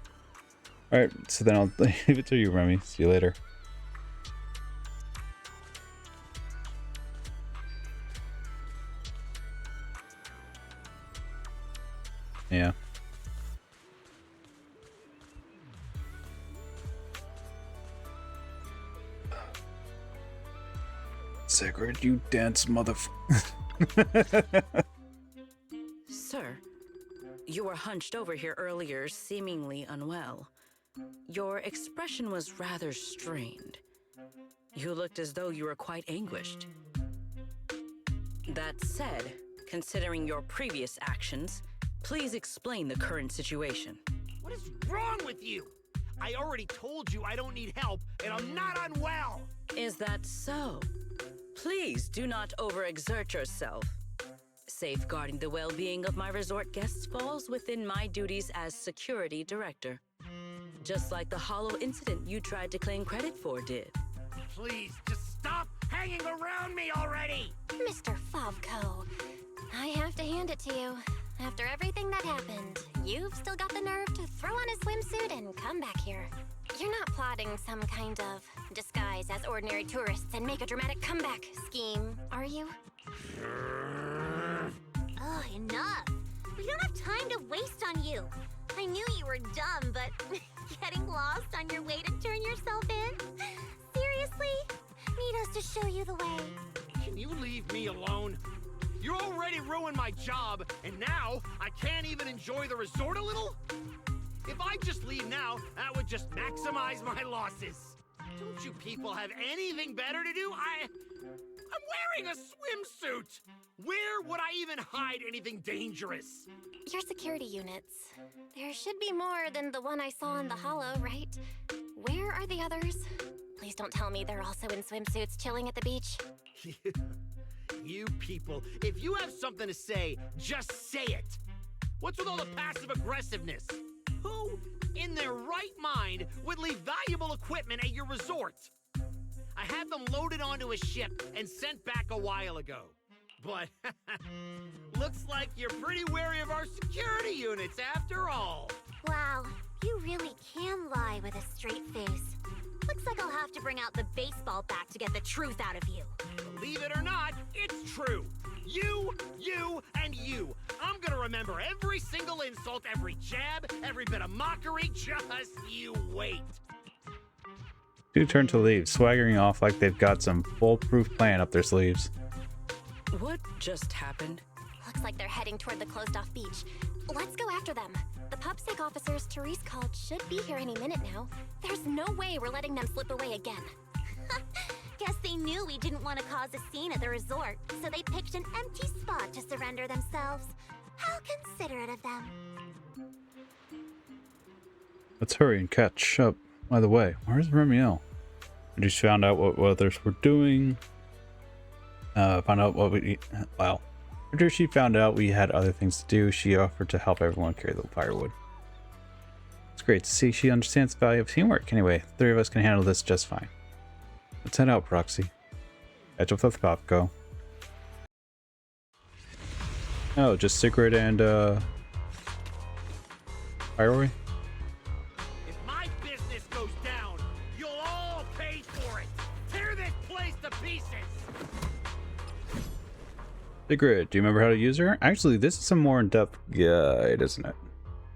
Alright, so then I'll leave it to you, Remy. See you later. Yeah. Sigrid, you dance Sir, you were hunched over here earlier, seemingly unwell. Your expression was rather strained. You looked as though you were quite anguished. That said, considering your previous actions, please explain the current situation. What is wrong with you? I already told you I don't need help, and I'm not unwell! Is that so? Please do not overexert yourself. Safeguarding the well-being of my resort guests falls within my duties as security director. Just like the hollow incident you tried to claim credit for did. Please, just stop hanging around me already! Mr. Favco, I have to hand it to you. After everything that happened, you've still got the nerve to throw on a swimsuit and come back here. You're not plotting some kind of disguise as ordinary tourists and make a dramatic comeback scheme, are you? Oh, enough! We don't have time to waste on you. I knew you were dumb, but getting lost on your way to turn yourself in? Seriously? Need us to show you the way? Can you leave me alone? You already ruined my job, and now I can't even enjoy the resort a little? If I just leave now, that would just maximize my losses. Don't you people have anything better to do? I'm wearing a swimsuit! Where would I even hide anything dangerous? Your security units. There should be more than the one I saw in the hollow, right? Where are the others? Please don't tell me they're also in swimsuits chilling at the beach. You people, if you have something to say, just say it. What's with all the passive aggressiveness? Who, in their right mind, would leave valuable equipment at your resort? I had them loaded onto a ship and sent back a while ago. But looks like you're pretty wary of our security units after all. Wow, you really can lie with a straight face. Looks like I'll have to bring out the baseball bat to get the truth out of you. Believe it or not, it's true. You, and you. I'm gonna remember every single insult, every jab, every bit of mockery. Just you wait. Two turn to leave, swaggering off like they've got some foolproof plan up their sleeves. What just happened? Looks like they're heading toward the closed-off beach. Let's go after them. The PubSec officers Therese called should be here any minute now. There's no way we're letting them slip away again. Guess they knew we didn't want to cause a scene at the resort, so they picked an empty spot to surrender themselves. How considerate of them. Let's hurry and catch up. By the way, where's Remiel? I just found out what others were doing. Found out what we... Wow. After she found out we had other things to do, she offered to help everyone carry the firewood. It's great to see she understands the value of teamwork. Anyway, the three of us can handle this just fine. Let's head out, Proxy. Catch up with Favco. Oh, just Sigrid and, Firewood? If my business goes down, you'll all pay for it. Tear this place to pieces. Sigrid, do you remember how to use her? Actually, this is a more in-depth guide, isn't it?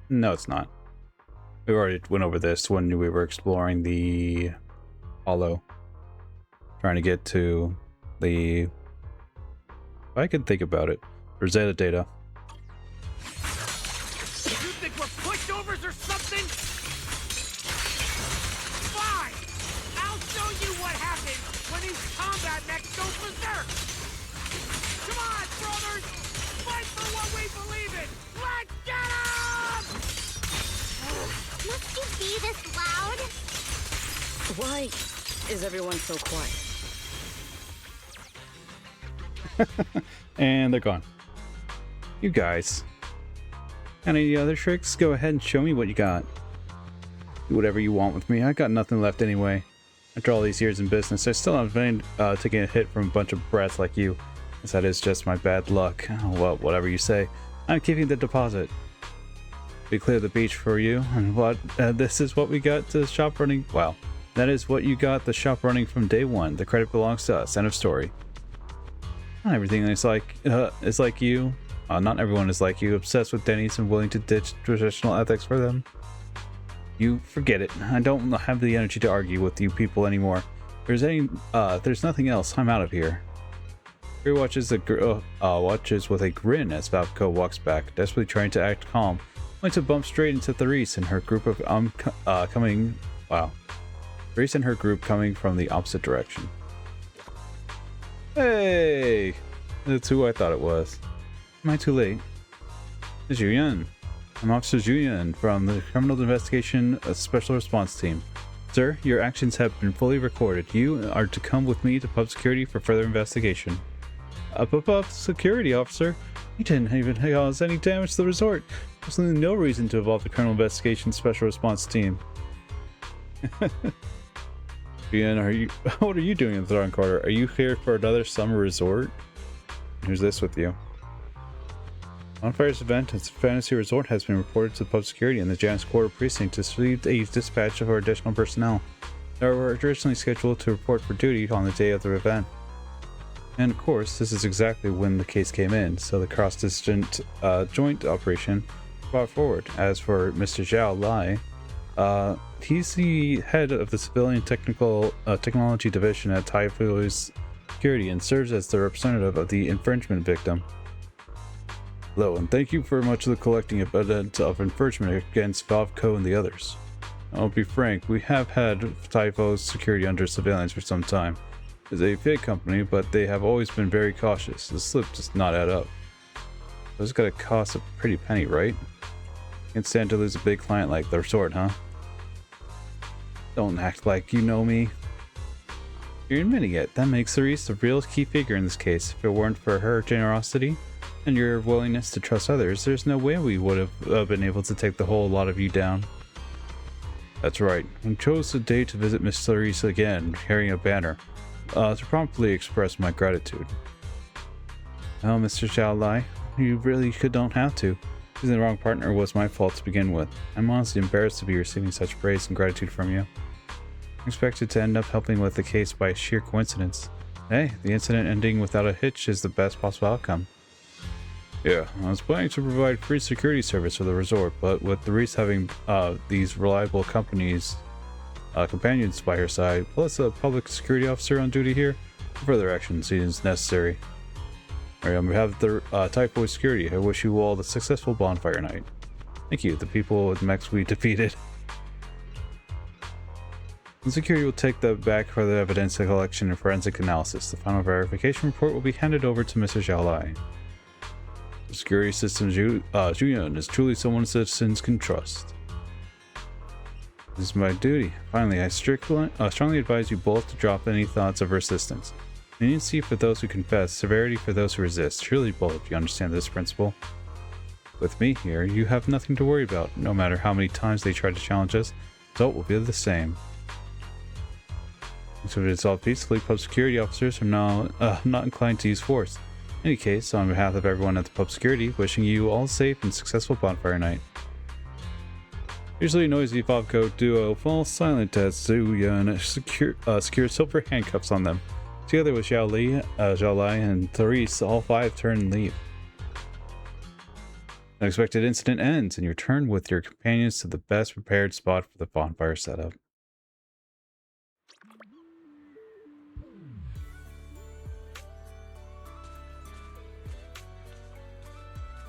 No, it's not. We already went over this when we were exploring the hollow. Trying to get to the... If I could think about it. Rosetta data. You think we're pushovers or something? Fine! I'll show you what happens when these combat mechs go berserk! Come on, brothers! Fight for what we believe in! Let's get 'em! Must you be this loud? Why is everyone so quiet? And they're gone. You guys. Any other tricks? Go ahead and show me what you got. Do whatever you want with me. I got nothing left anyway. After all these years in business, I still haven't been taking a hit from a bunch of brats like you. As that is just my bad luck. Oh, well, whatever you say. I'm keeping the deposit. We clear the beach for you, and what? This is what we got to shop running. Wow. That is what you got the shop running from day one. The credit belongs to us. End of story. Not everything is like you. Not everyone is like you, obsessed with Denny's and willing to ditch traditional ethics for them. You forget it. I don't have the energy to argue with you people anymore. There's nothing else. I'm out of here. Barry watches with a grin as Favco walks back, desperately trying to act calm, only to bump straight into Therese and her group of Therese and her group coming from the opposite direction. Hey, that's who I thought it was. Am I too late? It's Julian. I'm Officer Julian from the Criminal Investigation Special Response Team. Sir, your actions have been fully recorded. You are to come with me to Pub Security for further investigation. Pub Security, officer? You didn't even cause any damage to the resort. There's absolutely no reason to involve the Criminal Investigation Special Response Team. Julian, what are you doing in the Throne Quarter? Are you here for another summer resort? Who's this with you? Bonfire's event at Fantasy Resort has been reported to Pub Security and the Janus Quarter Precinct to receive a dispatch of our additional personnel. They were originally scheduled to report for duty on the day of the event. And of course, this is exactly when the case came in, so the cross-district joint operation brought forward. As for Mr. Zhao Lai, he's the head of the Civilian Technology Division at Typho's Security and serves as the representative of the infringement victim. Hello, and thank you very much for collecting evidence of infringement against Favco and the others. I'll be frank, we have had Typho's Security under surveillance for some time. It's a fake company, but they have always been very cautious. The slip does not add up. So it's gotta cost a pretty penny, right? Can't stand to lose a big client like the resort, huh? Don't act like you know me. You're admitting it. That makes Therese the real key figure in this case. If it weren't for her generosity and your willingness to trust others, there's no way we would have been able to take the whole lot of you down. That's right. I chose the day to visit Miss Therese again, carrying a banner, to promptly express my gratitude. Oh, Mr. Zhao Lai, you really don't have to. Choosing the wrong partner was my fault to begin with. I'm honestly embarrassed to be receiving such praise and gratitude from you. I expected to end up helping with the case by sheer coincidence. Hey, the incident ending without a hitch is the best possible outcome. Yeah, I was planning to provide free security service for the resort, but with Therese having these reliable companies, companions by her side, plus a public security officer on duty here, further action seems necessary. Alright, on behalf of the Typhoid Security, I wish you all the successful bonfire night. Thank you, the people with mechs we defeated. The security will take that back for the evidence collection and forensic analysis. The final verification report will be handed over to Mr. Zhao Lai. The security system Julian is truly someone citizens can trust. This is my duty. Finally, I strongly advise you both to drop any thoughts of resistance. Leniency for those who confess, severity for those who resist. Surely both, you understand this principle. With me here, you have nothing to worry about. No matter how many times they try to challenge us, the result will be the same. So to resolve peacefully, pub security officers are now not inclined to use force. In any case, on behalf of everyone at the pub security, wishing you all a safe and successful bonfire night. Usually noisy Favco duo falls silent as Zuya secure silver handcuffs on them. Together with Zhao Lai and Therese, all five turn and leave. The unexpected incident ends, and you return with your companions to the best prepared spot for the bonfire setup.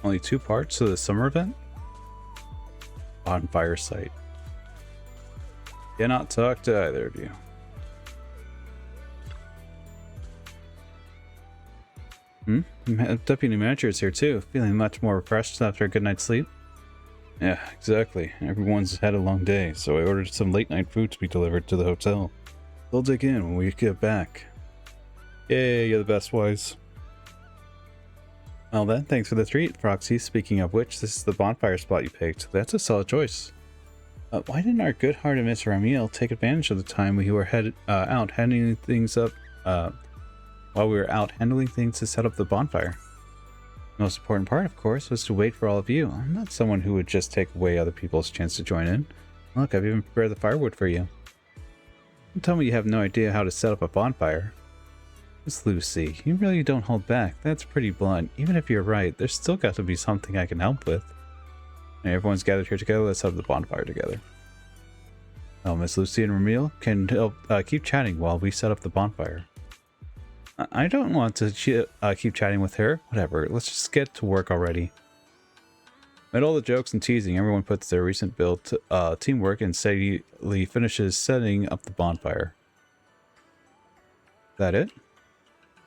Only 2 parts of the summer event? Bonfire site. Cannot talk to either of you. Deputy manager is here too, feeling much more refreshed after a good night's sleep. Yeah, exactly. Everyone's had a long day, so I ordered some late night food to be delivered to the hotel. They'll dig in when we get back. Yay, you're the best, Wise. Well then, thanks for the treat, Proxy. Speaking of which, this is the bonfire spot you picked. That's a solid choice. Why didn't our good-hearted Mr. Amiel take advantage of the time we were out handling things up, while we were out handling things to set up the bonfire? The most important part, of course, was to wait for all of you. I'm not someone who would just take away other people's chance to join in. Look, I've even prepared the firewood for you. Don't tell me you have no idea how to set up a bonfire. Miss Lucy, you really don't hold back. That's pretty blunt. Even if you're right, there's still got to be something I can help with. And everyone's gathered here together. Let's have the bonfire together. Oh, Miss Lucy and Ramil can help keep chatting while we set up the bonfire. I don't want to keep chatting with her. Whatever, let's just get to work already. Amid all the jokes and teasing, everyone puts their recent build to teamwork and steadily finishes setting up the bonfire. Is that it?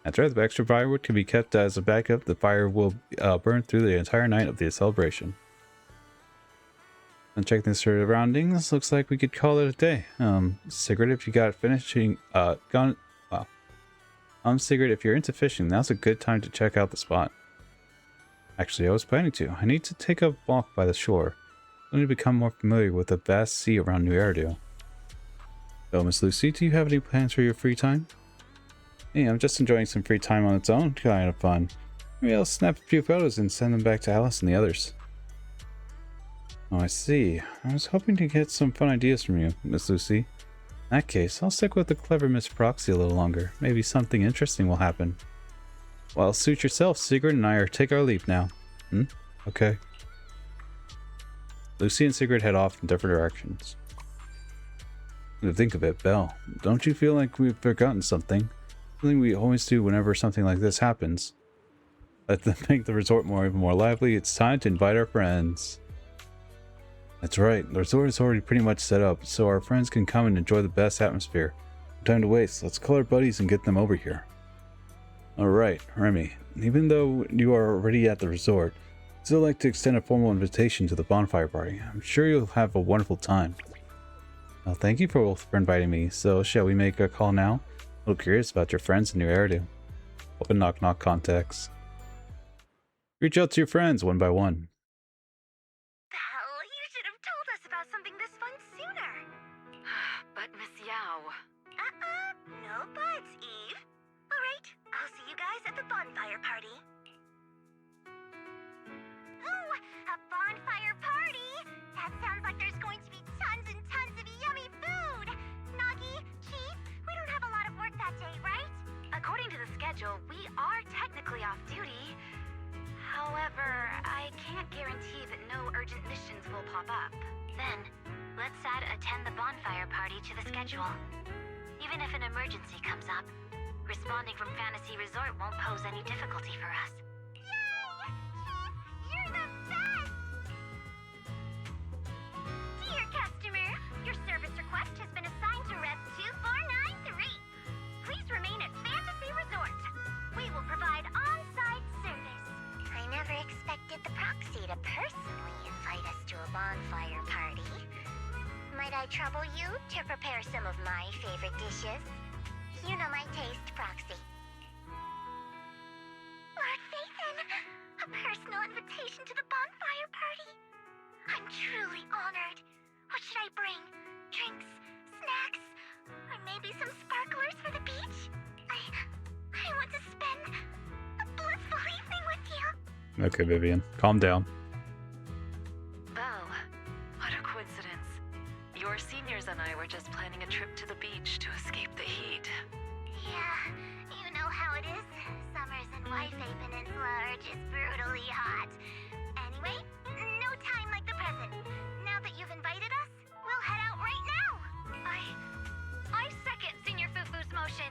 That's right, the extra firewood can be kept as a backup. The fire will burn through the entire night of the celebration. And checking the surroundings, looks like we could call it a day. Sigrid, if you got finishing, Sigrid, if you're into fishing, now's a good time to check out the spot. Actually, I was planning to. I need to take a walk by the shore. I need to become more familiar with the vast sea around New Eridu. So, Miss Lucy, do you have any plans for your free time? Hey, I'm just enjoying some free time on its own, kind of fun. Maybe I'll snap a few photos and send them back to Alice and the others. Oh, I see. I was hoping to get some fun ideas from you, Miss Lucy. In that case, I'll stick with the clever Miss Proxy a little longer. Maybe something interesting will happen. Well, suit yourself. Sigrid and I take our leave now. Okay. Lucy and Sigrid head off in different directions. To think of it, Belle, don't you feel like we've forgotten something? Something we always do whenever something like this happens. Let's make the resort even more lively. It's time to invite our friends. That's right, the resort is already pretty much set up, so our friends can come and enjoy the best atmosphere. No time to waste. Let's call our buddies and get them over here. Alright, Remy, even though you are already at the resort, I'd still like to extend a formal invitation to the bonfire party. I'm sure you'll have a wonderful time. Well, thank you for inviting me. So, shall we make a call now? A little curious about your friends in New Eridu. Open knock-knock contacts. Reach out to your friends one by one. Belle, you should have told us about something this fun sooner. But Miss Yao... No buts, Eve. Alright, I'll see you guys at the bonfire party. Ooh, a bonfire party? That sounds like there's going to be tons and tons of yummy food! Nagi, Chief, we don't have a lot of work that day, right? According to the schedule, we are technically off duty. However, I can't guarantee that no urgent missions will pop up. Then, let's add attend the bonfire party to the schedule. Even if an emergency comes up, responding from Fantasy Resort won't pose any difficulty for us. Yay! Chief, you're the best! Dear customer, your service request has been assigned to Rep 2493. Please remain at Fantasy Resort. We will provide on-site service. I never expected the proxy to personally invite us to a bonfire party. Might I trouble you to prepare some of my favorite dishes? You know my taste, Proxy. Lord Phaethon, a personal invitation to the bonfire party. I'm truly honored. What should I bring? Drinks, snacks, or maybe some sparklers for the beach? I want to spend a blissful evening with you. Okay, Vivian, calm down. Belle, what a coincidence. Your seniors and I were just planning a trip to the beach to escape the heat. Yeah, you know how it is. Summers in Waifei Peninsula are just brutally hot. Anyway, no time like the present. Now that you've invited us, we'll head out right now. I second Senior Fufu's motion.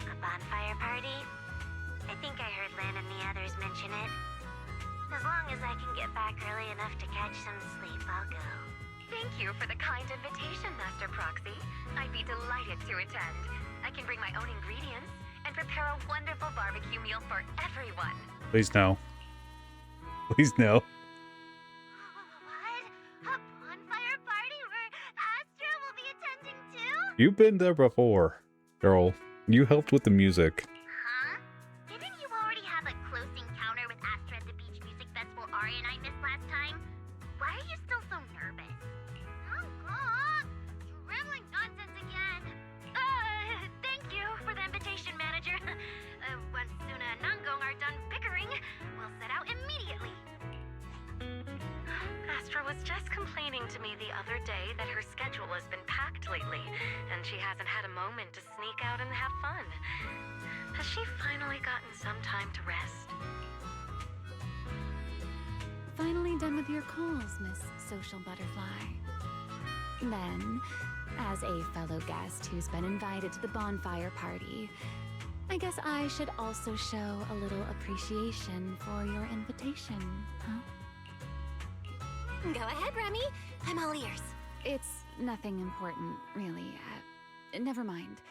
A bonfire party? I think I heard Lan and the others mention it. As long as I can get back early enough to catch some sleep, I'll go. Thank you for the kind invitation, Master Proxy. I'd be delighted to attend. I can bring my own ingredients and prepare a wonderful barbecue meal for everyone. Please no. Please no. What? A bonfire party where Astra will be attending too? You've been there before, girl. You helped with the music. Huh? Didn't you Safari and I missed last time? Why are you still so nervous? Oh, God! You're rambling nonsense again. Thank you for the invitation, manager. Once Suna and Nangong are done bickering, we'll set out immediately. Astra was just complaining to me the other day that her schedule has been packed lately, and she hasn't had a moment to sneak out and have fun. Has she finally gotten some time to rest? Finally done with your calls, Miss Social Butterfly. Then, as a fellow guest who's been invited to the bonfire party, I guess I should also show a little appreciation for your invitation, huh? Go ahead, Remy. I'm all ears. It's nothing important, really. Never mind.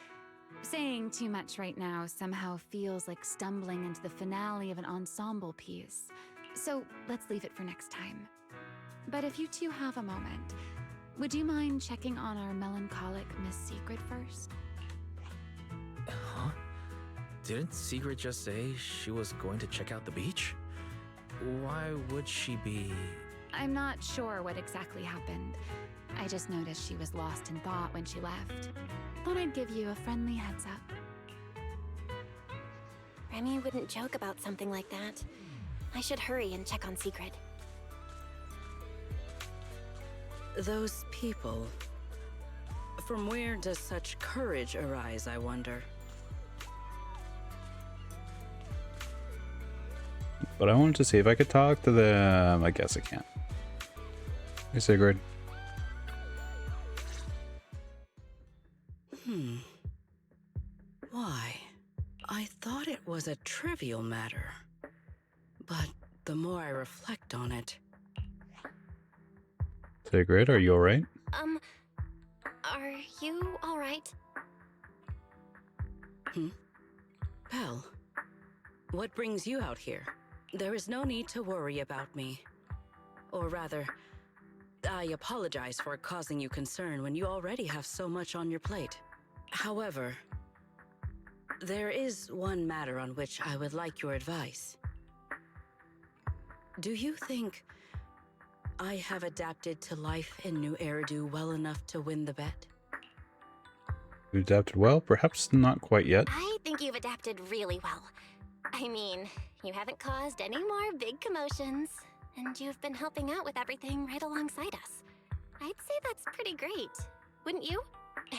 Saying too much right now somehow feels like stumbling into the finale of an ensemble piece. So let's leave it for next time. But if you two have a moment, would you mind checking on our melancholic Miss Secret first? Huh? Didn't Secret just say she was going to check out the beach? Why would she be... I'm not sure what exactly happened. I just noticed she was lost in thought when she left. Thought I'd give you a friendly heads up. Remy wouldn't joke about something like that. I should hurry and check on Secret. Those people. From where does such courage arise, I wonder? But I wanted to see if I could talk to them. I guess I can't. Hey, Sigrid. Why? I thought it was a trivial matter. But the more I reflect on it... Sigrid, are you alright? Are you alright? Belle, what brings you out here? There is no need to worry about me. Or rather, I apologize for causing you concern when you already have so much on your plate. However, there is one matter on which I would like your advice. Do you think I have adapted to life in New Eridu well enough to win the bet? You adapted well? Perhaps not quite yet. I think you've adapted really well. I mean, you haven't caused any more big commotions, and you've been helping out with everything right alongside us. I'd say that's pretty great, wouldn't you?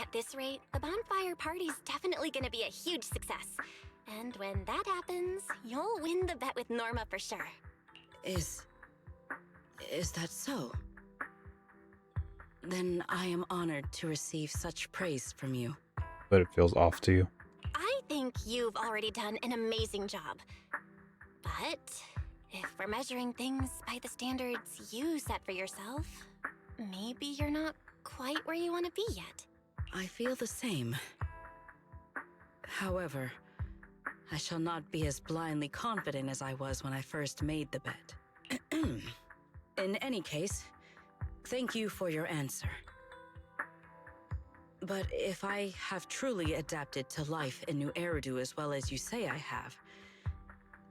At this rate, the bonfire party's definitely gonna be a huge success. And when that happens, you'll win the bet with Norma for sure. Is that so? Then I am honored to receive such praise from you. But it feels off to you. I think you've already done an amazing job. But if we're measuring things by the standards you set for yourself, maybe you're not quite where you want to be yet. I feel the same. However, I shall not be as blindly confident as I was when I first made the bet. In any case, thank you for your answer. But if I have truly adapted to life in New Eridu as well as you say I have,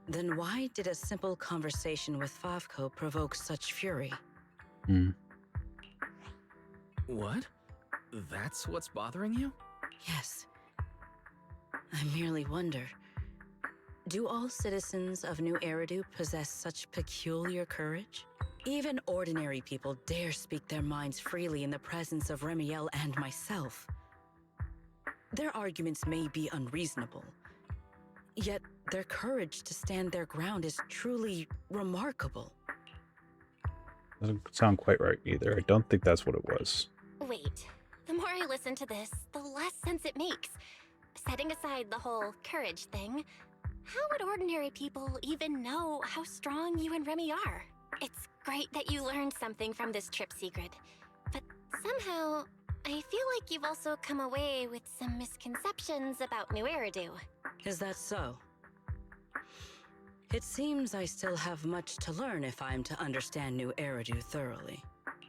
then why did a simple conversation with Favco provoke such fury? What? That's what's bothering you? Yes. I merely wonder, do all citizens of New Eridu possess such peculiar courage? Even ordinary people dare speak their minds freely in the presence of Remiel and myself. Their arguments may be unreasonable, yet their courage to stand their ground is truly remarkable. Doesn't sound quite right either. I don't think that's what it was. Wait, the more I listen to this, the less sense it makes. Setting aside the whole courage thing, how would ordinary people even know how strong you and Remy are? It's great that you learned something from this trip, Secret. But somehow, I feel like you've also come away with some misconceptions about New Eridu. Is that so? It seems I still have much to learn if I'm to understand New Eridu thoroughly.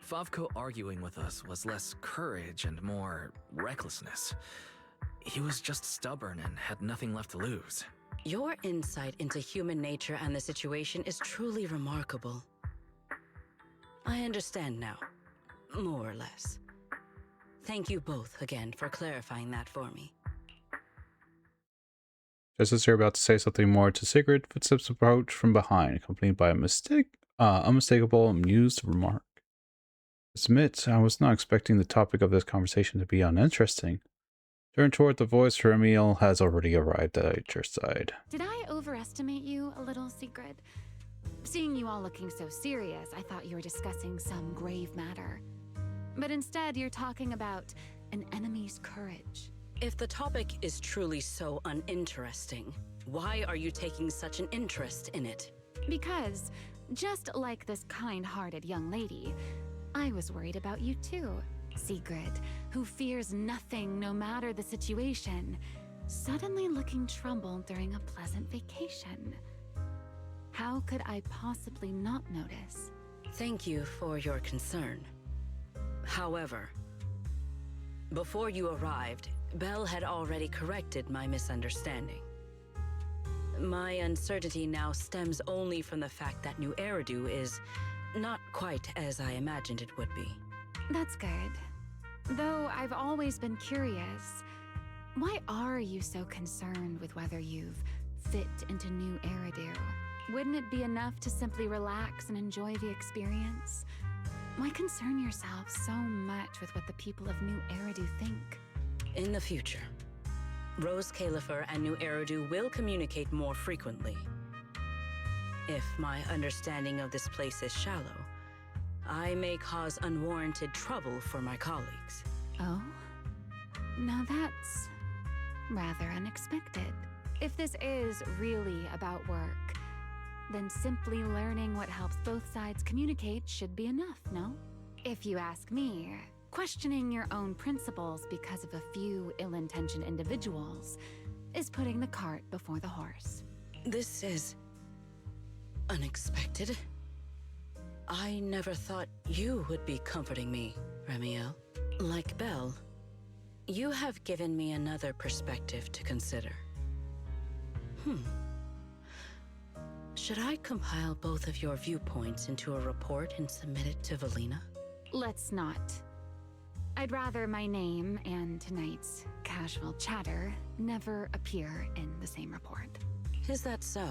Favco arguing with us was less courage and more recklessness. He was just stubborn and had nothing left to lose. Your insight into human nature and the situation is truly remarkable. I understand now. More or less. Thank you both again for clarifying that for me. Just as you're about to say something more to Sigrid, footsteps approach from behind, accompanied by a unmistakable, amused remark. Admit, I was not expecting the topic of this conversation to be uninteresting. Turn toward the voice. Remiel has already arrived at your side. Did I overestimate you a little, Sigrid? Seeing you all looking so serious, I thought you were discussing some grave matter. But instead, you're talking about an enemy's courage. If the topic is truly so uninteresting, why are you taking such an interest in it? Because, just like this kind-hearted young lady, I was worried about you too. Sigrid, who fears nothing no matter the situation, suddenly looking troubled during a pleasant vacation. How could I possibly not notice? Thank you for your concern. However, before you arrived, Belle had already corrected my misunderstanding. My uncertainty now stems only from the fact that New Eridu is not quite as I imagined it would be. That's good. Though I've always been curious, why are you so concerned with whether you've fit into New Eridu? Wouldn't it be enough to simply relax and enjoy the experience? Why concern yourself so much with what the people of New Eridu think? In the future, Rose Califer and New Eridu will communicate more frequently. If my understanding of this place is shallow, I may cause unwarranted trouble for my colleagues. Oh? Now that's rather unexpected. If this is really about work, then simply learning what helps both sides communicate should be enough, no? If you ask me, questioning your own principles because of a few ill-intentioned individuals is putting the cart before the horse. This is unexpected. I never thought you would be comforting me, Remiel. Like Belle, you have given me another perspective to consider. Should I compile both of your viewpoints into a report and submit it to Valina? Let's not. I'd rather my name and tonight's casual chatter never appear in the same report. Is that so?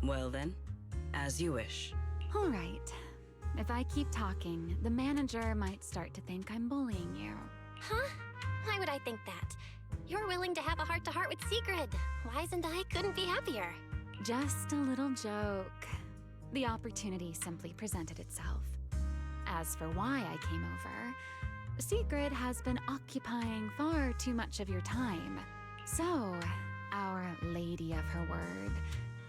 Well then, as you wish. All right. If I keep talking, the manager might start to think I'm bullying you. Huh? Why would I think that? You're willing to have a heart-to-heart with Sigrid. Wise and I couldn't be happier. Just a little joke. The opportunity simply presented itself. As for why I came over, Sigrid has been occupying far too much of your time. So, our lady of her word,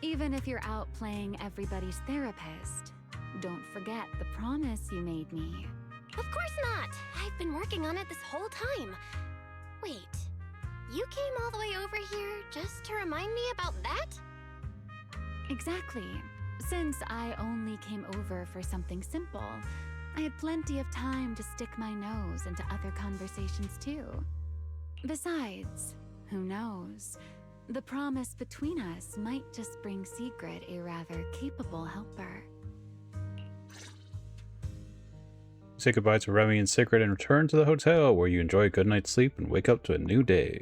even if you're out playing everybody's therapist, don't forget the promise you made me. Of course not! I've been working on it this whole time. Wait, you came all the way over here just to remind me about that? Exactly. Since I only came over for something simple, I had plenty of time to stick my nose into other conversations too. Besides, who knows? The promise between us might just bring Sigrid a rather capable helper. Say goodbye to Remy and Sigrid and return to the hotel where you enjoy a good night's sleep and wake up to a new day.